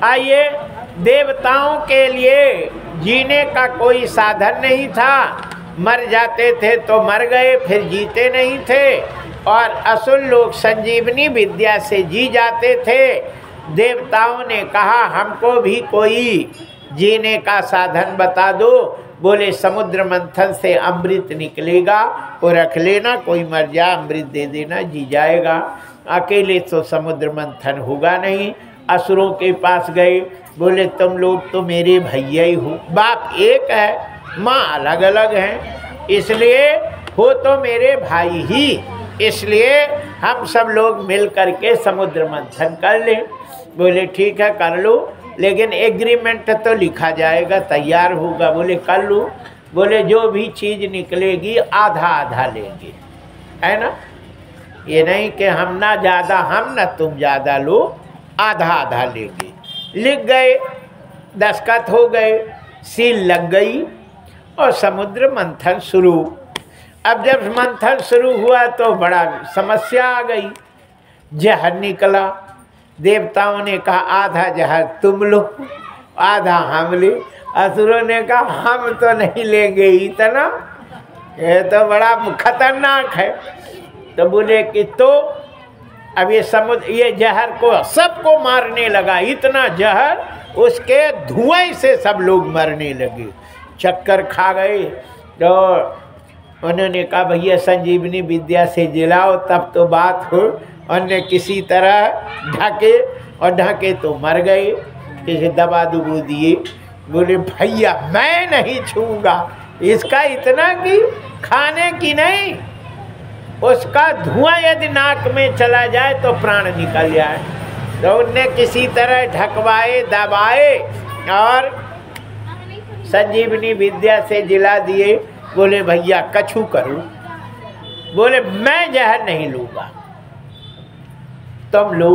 आइए, देवताओं के लिए जीने का कोई साधन नहीं था। मर जाते थे तो मर गए, फिर जीते नहीं थे। और असुर लोग संजीवनी विद्या से जी जाते थे। देवताओं ने कहा हमको भी कोई जीने का साधन बता दो। बोले समुद्र मंथन से अमृत निकलेगा, वो रख लेना, कोई मर जा अमृत दे देना, जी जाएगा। अकेले तो समुद्र मंथन होगा नहीं। असुरों के पास गए, बोले तुम लोग तो मेरे भैया ही हो, बाप एक है, माँ अलग अलग हैं, इसलिए हो तो मेरे भाई ही, इसलिए हम सब लोग मिल करके समुद्र मंथन कर लें। बोले ठीक है कर लो, लेकिन एग्रीमेंट तो लिखा जाएगा, तैयार होगा। बोले कर लो। बोले जो भी चीज़ निकलेगी आधा आधा लेंगे, है ना। ये नहीं कि हम ना ज़्यादा हम ना तुम ज़्यादा लो, आधा आधा लेंगे। लिख गए, दस्तखत हो गए, सील लग गई और समुद्र मंथन शुरू। अब जब मंथन शुरू हुआ तो बड़ा समस्या आ गई। जहर निकला। देवताओं ने कहा आधा जहर तुम लो, आधा हम ले। असुरों ने कहा हम तो नहीं लेंगे इतना, ये तो बड़ा खतरनाक है। तो बोले कि तो अब ये समुद्र ये जहर को सबको मारने लगा। इतना जहर उसके धुएं से सब लोग मरने लगे, चक्कर खा गए। तो उन्होंने कहा भैया संजीवनी विद्या से जिलाओ तब तो बात हो। अन्य किसी तरह ढके और ढके तो मर गए, किसी दबा दुबू दिए। बोले भैया मैं नहीं छूँगा इसका, इतना कि खाने की नहीं, उसका धुआं यदि नाक में चला जाए तो प्राण निकल जाए। तो उनने किसी तरह ढकवाए, दबाए और संजीवनी विद्या से जिला दिए। बोले भैया कछु करो, बोले मैं जहर नहीं लूँगा, तुम लो।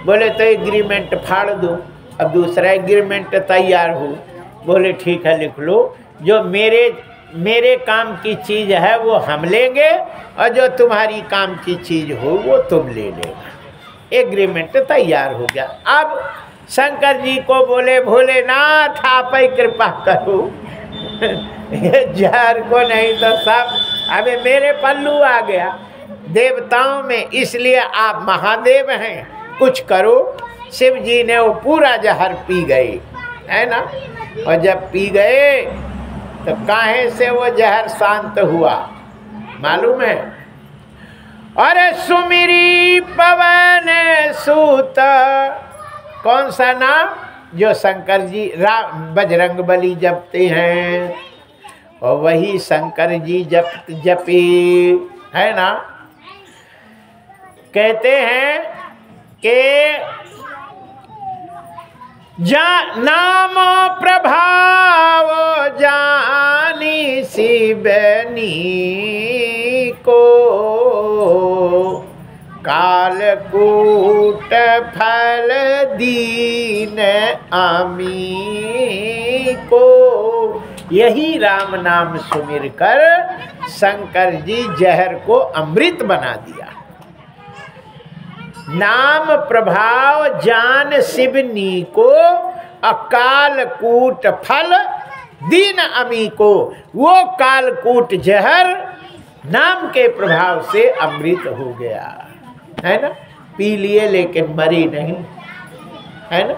बोले तो एग्रीमेंट फाड़ दो। अब दूसरा एग्रीमेंट तैयार हो। बोले ठीक है लिख लो, जो मेरे काम की चीज़ है वो हम लेंगे और जो तुम्हारी काम की चीज़ हो वो तुम ले लेना। एग्रीमेंट तैयार हो गया। अब शंकर जी को बोले भोलेनाथ आप ही कृपा करो ये जहर को नहीं तो सब अबे मेरे पल्लू आ गया देवताओं में, इसलिए आप महादेव हैं, कुछ करो। शिव जी ने वो पूरा जहर पी गए, है ना। और जब पी गए तो काहे से वो जहर शांत हुआ मालूम है? अरे सुमिरी पवन सूत, कौन सा नाम? जो शंकर जी बजरंग बली जपते हैं और वही शंकर जी जपी, है ना। कहते हैं कि नाम प्रभाव जानी शिवनी को, कालकूट फल दीन आमी को। यही राम नाम सुमिर कर शंकर जी जहर को अमृत बना दिया। नाम प्रभाव जान शिवनी को, अकालकूट फल दीन अमी को। वो कालकूट जहर नाम के प्रभाव से अमृत हो गया, है ना। पी लिए लेकिन मरी नहीं, है ना।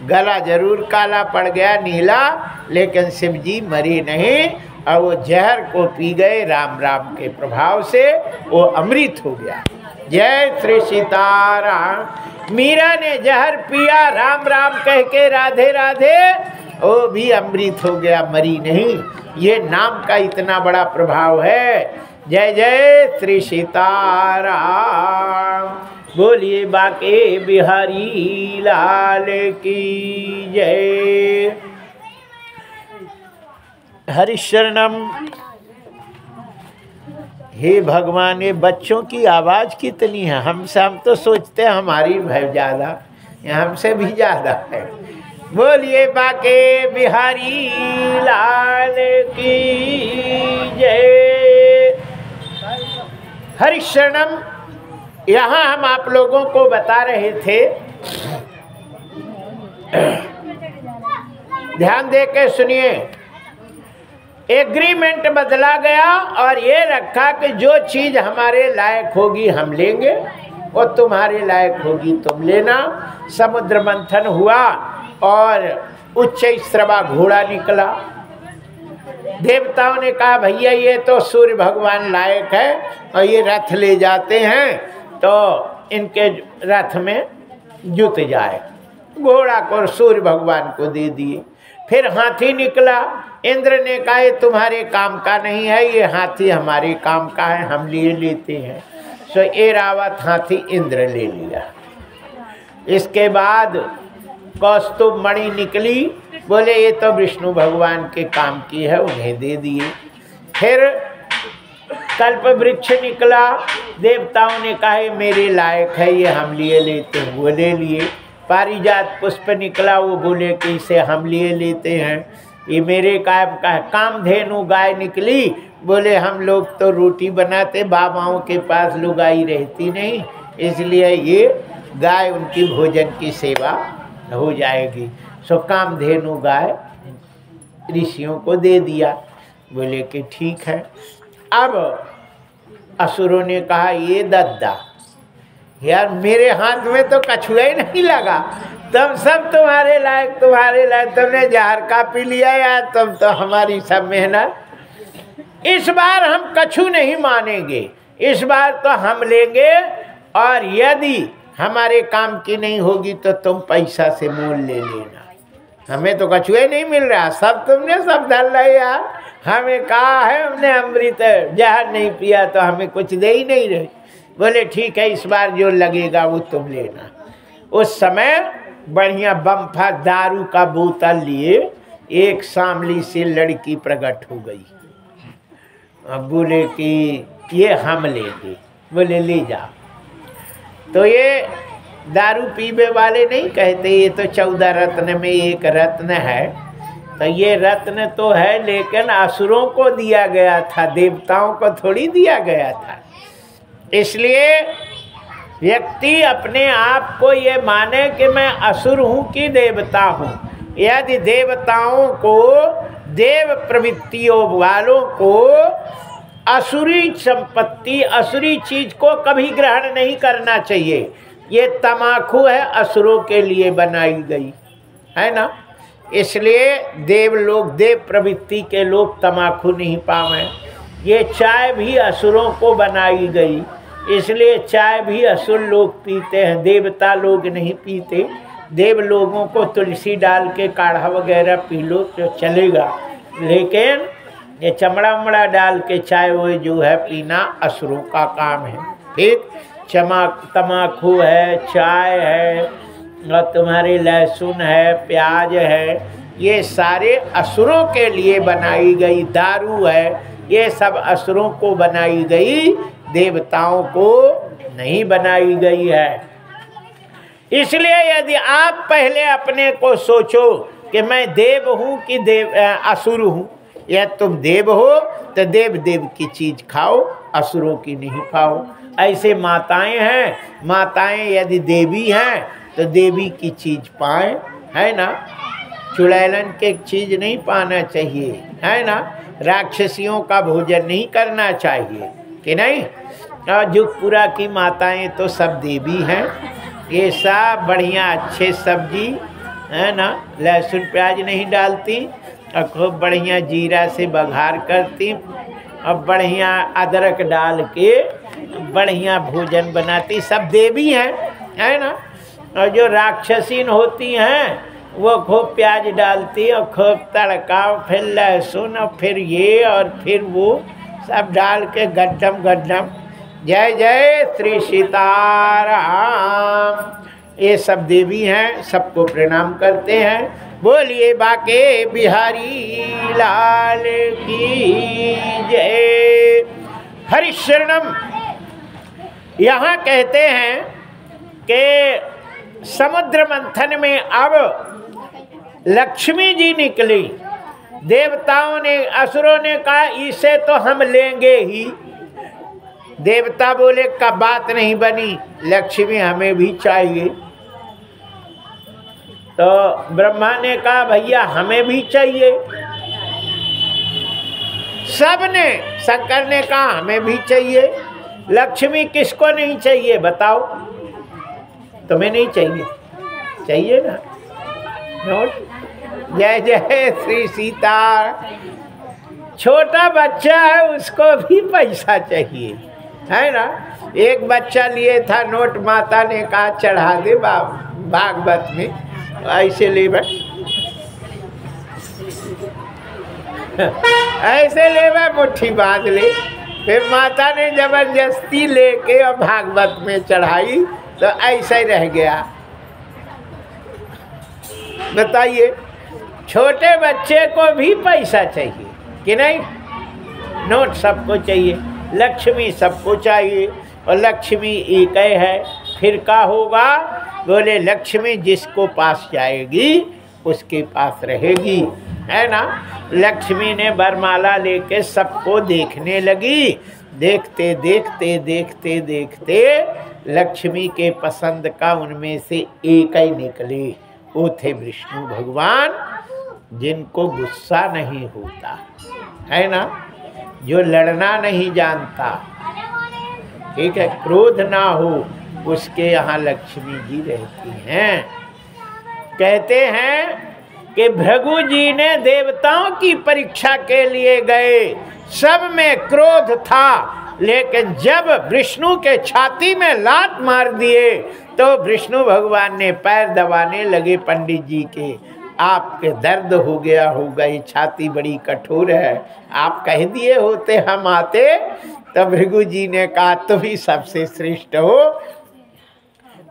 गला जरूर काला पड़ गया नीला, लेकिन शिव जी मरी नहीं और वो जहर को पी गए राम राम के प्रभाव से, वो अमृत हो गया। जय श्री सीताराम। मीरा ने जहर पिया राम राम कह के राधे राधे, वो भी अमृत हो गया, मरी नहीं। ये नाम का इतना बड़ा प्रभाव है। जय जय श्री सीताराम। बोलिए बाके बिहारी लाल की जय। हरिशरणम। हे भगवान, ये बच्चों की आवाज़ कितनी है। हम तो सोचते हैं हमारी भय ज़्यादा, हमसे भी ज़्यादा है। बोलिए बाके बिहारी लाल की जय। हरिशरणम। यहाँ हम आप लोगों को बता रहे थे, ध्यान दे के सुनिए। एग्रीमेंट बदला गया और ये रखा कि जो चीज़ हमारे लायक होगी हम लेंगे और तुम्हारे लायक होगी तुम लेना। समुद्र मंथन हुआ और उच्च श्रवा घोड़ा निकला। देवताओं ने कहा भैया ये तो सूर्य भगवान लायक है और ये रथ ले जाते हैं तो इनके रथ में जुत जाए। घोड़ा को सूर्य भगवान को दे दिए। फिर हाथी निकला। इंद्र ने कहा ये तुम्हारे काम का नहीं है, ये हाथी हमारे काम का है, हम लिए लेते हैं। सो एरावत हाथी इंद्र ले लिया। इसके बाद कौस्तुभ मणि निकली। बोले ये तो विष्णु भगवान के काम की है, उन्हें दे दिए। फिर कल्प वृक्ष निकला। देवताओं ने कहा ये मेरे लायक है, ये हम लिए लेते हैं, वो ले लिए। पारिजात पुष्प निकला। वो बोले कि इसे हम लिए लेते हैं, ये मेरे काम का है। कामधेनु गाय निकली। बोले हम लोग तो रोटी बनाते, बाबाओं के पास लुगाई रहती नहीं, इसलिए ये गाय उनकी भोजन की सेवा हो जाएगी। सो कामधेनु गाय ऋषियों को दे दिया। बोले कि ठीक है। अब असुरों ने कहा ये दद्दा यार, मेरे हाथ में तो कछुआ ही नहीं लगा, तुम सब तुम्हारे लायक, तुमने जहर का पी लिया यार, तुम तो हमारी सब मेहनत। इस बार हम कछु नहीं मानेंगे, इस बार तो हम लेंगे और यदि हमारे काम की नहीं होगी तो तुम पैसा से मोल ले लेना। हमें तो कछुआ ही नहीं मिल रहा, सब तुमने सब धर रहे यार। हमें कहा है हमने अमृत जहर नहीं पिया तो हमें कुछ दे ही नहीं रहे। बोले ठीक है, इस बार जो लगेगा वो तुम लेना। उस समय बढ़िया बम्फा दारू का बोतल लिए एक सांवली सी लड़की प्रकट हो गई। अब बोले कि ये हम लेंगे। बोले ले जाओ। तो ये दारू पीबे वाले नहीं कहते ये तो 14 रत्न में एक रत्न है। तो ये रत्न तो है, लेकिन असुरों को दिया गया था, देवताओं को थोड़ी दिया गया था। इसलिए व्यक्ति अपने आप को ये माने कि मैं असुर हूँ कि देवता हूँ। यदि देवताओं को, देव प्रवृत्तियों वालों को असुरी संपत्ति, असुरी चीज को कभी ग्रहण नहीं करना चाहिए। ये तमाकू है, असुरों के लिए बनाई गई है ना। इसलिए देव लोग, देव प्रवृत्ति के लोग तमाकू नहीं पावे। ये चाय भी असुरों को बनाई गई, इसलिए चाय भी असुर लोग पीते हैं, देवता लोग नहीं पीते। देव लोगों को तुलसी डाल के काढ़ा वगैरह पी लो तो चलेगा, लेकिन ये चमड़ा उमड़ा डाल के चाय वो जो है पीना असुरों का काम है। ठीक, तमाकू है, चाय है, और तुम्हारी लहसुन है, प्याज है, ये सारे असुरों के लिए बनाई गई। दारू है, ये सब असुरों को बनाई गई, देवताओं को नहीं बनाई गई है। इसलिए यदि आप पहले अपने को सोचो कि मैं देव हूँ कि असुर हूँ, या तुम देव हो तो देव देव की चीज खाओ, असुरों की नहीं खाओ। ऐसे माताएं हैं, माताएं यदि देवी हैं तो देवी की चीज पाएं, है ना। चुड़ैलन के चीज नहीं पाना चाहिए, है ना। राक्षसियों का भोजन नहीं करना चाहिए कि नहीं। और जुगपुरा की माताएं तो सब देवी हैं। ये सब बढ़िया अच्छे सब्जी है ना, लहसुन प्याज नहीं डालती और खूब बढ़िया जीरा से बघार करती और बढ़िया अदरक डाल के बढ़िया भोजन बनाती, सब देवी हैं, है ना। और जो राक्षसीन होती हैं वो खूब प्याज डालती और खूब तड़का, फिर लहसुन और फिर ये और फिर वो सब डाल के गड्ढम गड्ढम, जय जय श्री सीताराम। ये सब देवी हैं, सबको प्रणाम करते हैं। बोलिए बाके बिहारी लाल की जय। हरिशरणम। यहाँ कहते हैं कि समुद्र मंथन में अब लक्ष्मी जी निकली। देवताओं ने, असुरों ने कहा इसे तो हम लेंगे ही। देवता बोले का बात नहीं बनी, लक्ष्मी हमें भी चाहिए। तो ब्रह्मा ने कहा भैया हमें भी चाहिए। सबने, शंकर ने कहा हमें भी चाहिए। लक्ष्मी किसको नहीं चाहिए बताओ? तुम्हें नहीं चाहिए? चाहिए ना नोट। जय जय श्री सीता। छोटा बच्चा है उसको भी पैसा चाहिए, है ना। एक बच्चा लिए था नोट, माता ने कहा चढ़ा दे भागवत में, ऐसे ले ऐसे ले मुट्ठी बांध ले। फिर माता ने जबरदस्ती लेके और भागवत में चढ़ाई तो ऐसा ही रह गया। बताइए, छोटे बच्चे को भी पैसा चाहिए कि नहीं? नोट सबको चाहिए, लक्ष्मी सबको चाहिए, और लक्ष्मी एक ही है। फिर क्या होगा? बोले लक्ष्मी जिसको पास जाएगी उसके पास रहेगी, है ना। लक्ष्मी ने वरमाला लेके सबको देखने लगी। देखते देखते देखते देखते लक्ष्मी के पसंद का उनमें से एक ही निकले। वो थे विष्णु भगवान, जिनको गुस्सा नहीं होता, है ना, जो लड़ना नहीं जानता, ठीक है, क्रोध ना हो, उसके यहाँ लक्ष्मी जी रहती हैं। कहते हैं कि भृगु जी ने देवताओं की परीक्षा के लिए गए, सब में क्रोध था, लेकिन जब विष्णु के छाती में लात मार दिए तो विष्णु भगवान ने पैर दबाने लगे पंडित जी के। आपके दर्द हो गया होगा, ये छाती बड़ी कठोर है, आप कह दिए होते हम आते। तो भृगु जी ने कहा तुम ही सबसे श्रेष्ठ हो,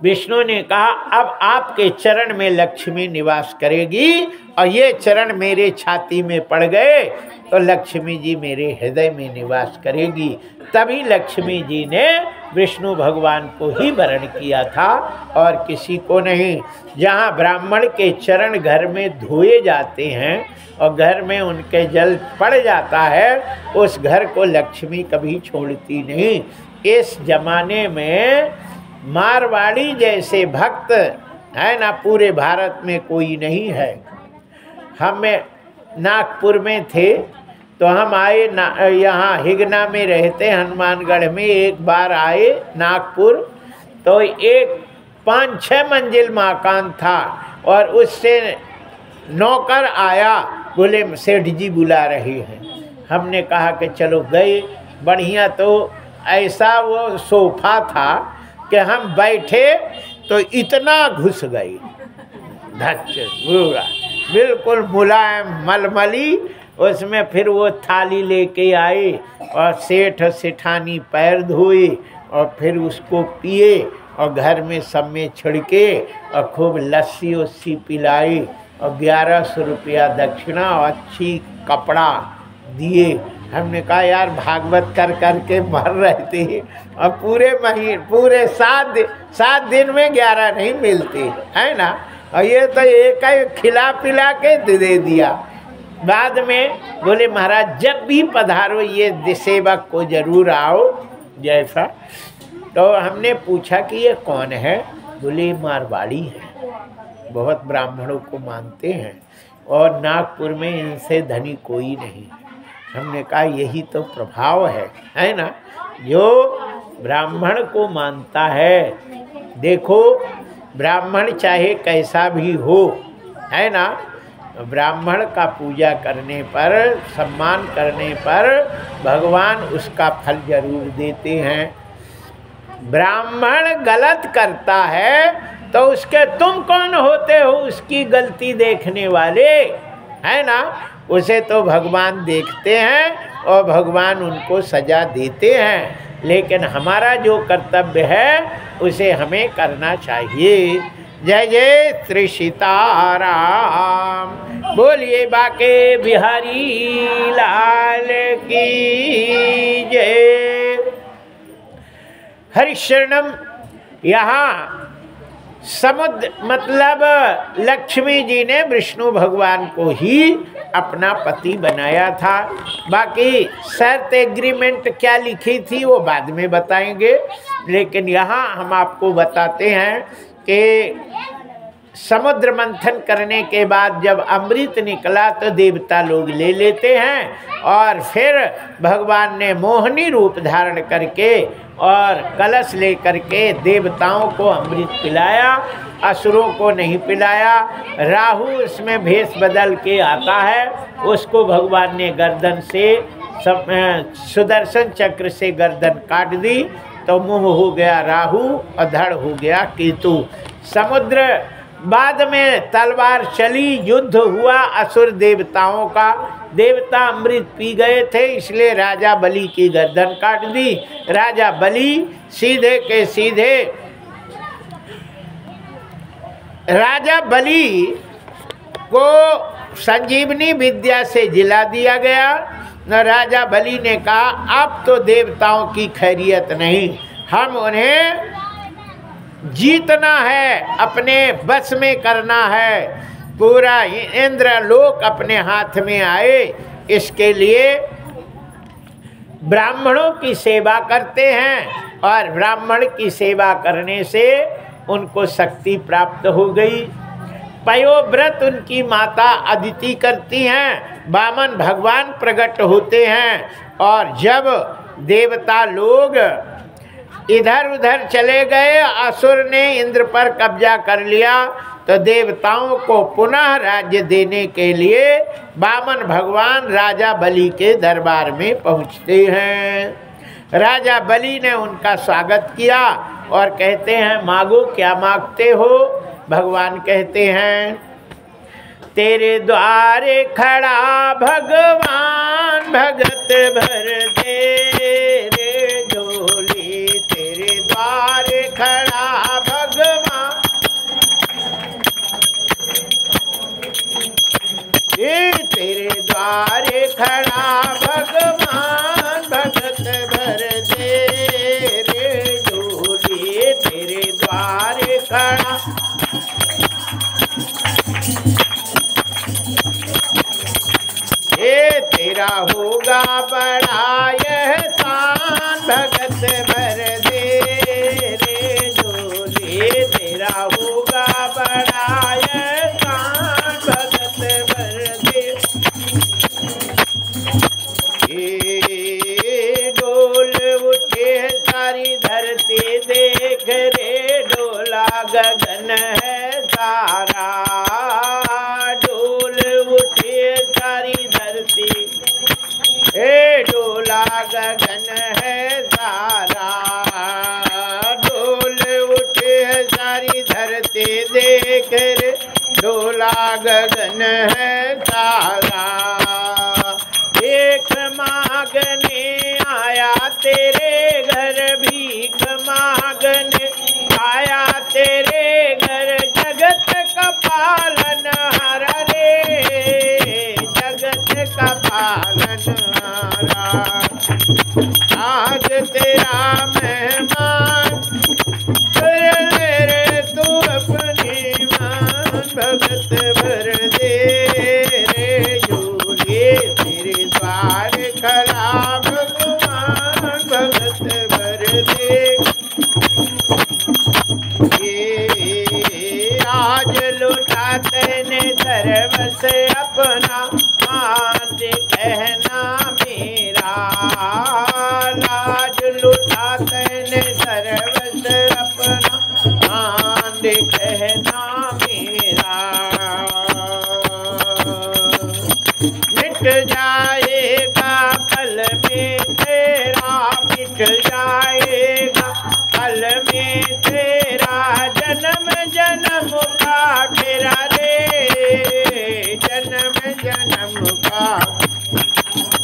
विष्णु ने कहा अब आपके चरण में लक्ष्मी निवास करेगी और ये चरण मेरे छाती में पड़ गए तो लक्ष्मी जी मेरे हृदय में निवास करेगी। तभी लक्ष्मी जी ने विष्णु भगवान को ही वरण किया था और किसी को नहीं। जहाँ ब्राह्मण के चरण घर में धोए जाते हैं और घर में उनके जल पड़ जाता है, उस घर को लक्ष्मी कभी छोड़ती नहीं। इस जमाने में मारवाड़ी जैसे भक्त है ना, पूरे भारत में कोई नहीं है। हमें नागपुर में थे तो हम आए यहाँ हिगना में रहते हनुमानगढ़ में, एक बार आए नागपुर तो एक 5-6 मंजिल मकान था और उससे नौकर आया, बोले सेठ जी बुला रहे हैं। हमने कहा कि चलो गए। बढ़िया तो ऐसा वो सोफा था कि हम बैठे तो इतना घुस गई, धच पूरा बिल्कुल मुलायम मलमली। उसमें फिर वो थाली लेके आए और सेठ सेठानी पैर धोए और फिर उसको पिए और घर में सब में छिड़के और खूब लस्सी उस्सी पिलाई और 1100 रुपया दक्षिणा और अच्छी कपड़ा दिए। हमने कहा यार भागवत कर कर के मर रहे थे और पूरे 7 दिन में 11 नहीं मिलते है ना, और ये तो एक ही खिला पिला के दे दिया। बाद में बोले महाराज जब भी पधारो ये सेवक को जरूर आओ जैसा। तो हमने पूछा कि ये कौन है, बोले मारवाड़ी है, बहुत ब्राह्मणों को मानते हैं और नागपुर में इनसे धनी कोई नहीं। हमने कहा यही तो प्रभाव है ना, जो ब्राह्मण को मानता है। देखो ब्राह्मण चाहे कैसा भी हो है ना, ब्राह्मण का पूजा करने पर सम्मान करने पर भगवान उसका फल जरूर देते हैं। ब्राह्मण गलत करता है तो उसके तुम कौन होते हो उसकी गलती देखने वाले, है ना। उसे तो भगवान देखते हैं और भगवान उनको सजा देते हैं, लेकिन हमारा जो कर्तव्य है उसे हमें करना चाहिए। जय जय श्री सीताराम, बोलिए बाके बिहारी लाल की जय। हरिशरणम। यहाँ समुद्र मतलब लक्ष्मी जी ने विष्णु भगवान को ही अपना पति बनाया था। बाकी शर्त एग्रीमेंट क्या लिखी थी वो बाद में बताएंगे, लेकिन यहाँ हम आपको बताते हैं कि समुद्र मंथन करने के बाद जब अमृत निकला तो देवता लोग ले लेते हैं और फिर भगवान ने मोहिनी रूप धारण करके और कलश ले करके देवताओं को अमृत पिलाया, असुरों को नहीं पिलाया। राहु इसमें भेष बदल के आता है, उसको भगवान ने गर्दन से सुदर्शन चक्र से गर्दन काट दी तो मुंह हो गया राहु और धड़ हो गया केतु। समुद्र बाद में तलवार चली, युद्ध हुआ असुर देवताओं का, देवता अमृत पी गए थे इसलिए राजा बलि की गर्दन काट दी। राजा बलि सीधे के सीधे राजा बलि को संजीवनी विद्या से जिला दिया गया। न राजा बलि ने कहा अब तो देवताओं की खैरियत नहीं, हम उन्हें जीतना है, अपने बस में करना है, पूरा इंद्र लोक अपने हाथ में आए। इसके लिए ब्राह्मणों की सेवा करते हैं और ब्राह्मण की सेवा करने से उनको शक्ति प्राप्त हो गई। पयोव्रत उनकी माता अदिति करती हैं, वामन भगवान प्रकट होते हैं और जब देवता लोग इधर उधर चले गए, असुर ने इंद्र पर कब्जा कर लिया, तो देवताओं को पुनः राज्य देने के लिए वामन भगवान राजा बलि के दरबार में पहुँचते हैं। राजा बलि ने उनका स्वागत किया और कहते हैं मांगो क्या मांगते हो। भगवान कहते हैं तेरे द्वारे खड़ा भगवान भगत भर दे रे झोली, तेरे द्वारे खड़ा भगवान तेरे द्वारे खड़ा भगवान भगत भर दे रे झोली तेरे द्वारे खड़ा। ये तेरा होगा बड़ा एहसान भगत भर दे रे झोली तेरा होगा बड़ा एहसान भगत भर दे। ये डोल उठे सारी धरती देख रे डोला गगन है सारा। डोल उठे सारी धरती हे डोला गगन है सारा। डोल उठे सारी धरती देख रे डोला गगन है सारा। भीख मांगने आया तेरे घर भीख मांगने आया तेरे घर जगत का पालनहार रे जगत का पालनहारा। आज तेरा मेहमान ले रे तू अपनी मान भगत भर दे रे झोली तेरे द्वार खड़ा भगवान भगत भर दे। आज लुटा तेने सर्वस अपना मान कहना मेरा। लाज लुटा तेने सर्वस अपना मान कहना मेरा। मिट जाएगा पल में तेरा मिट जाएगा पल में तेरा जन्म जन्म का तेरा रे जन्म जन्म का।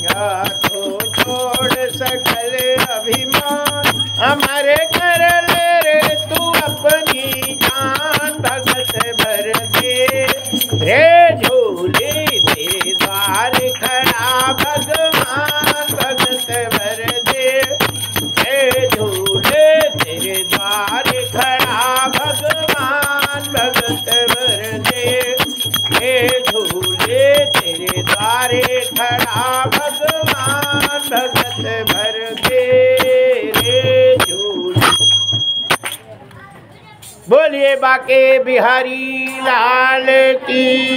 या तो छोड़ सकल अभिमान हमारे घर ले रे तू अपनी जान भगत भर दे रे झोली तेरे द्वार खड़ा भगवान भगत भर दे रे झोली तेरे द्वार खड़ा भगवान भगत भर दे रे झोली तेरे द्वारे खड़ा भगवान भगत भर दे रे झोली। बोलिए बाके बिहारी लाल की।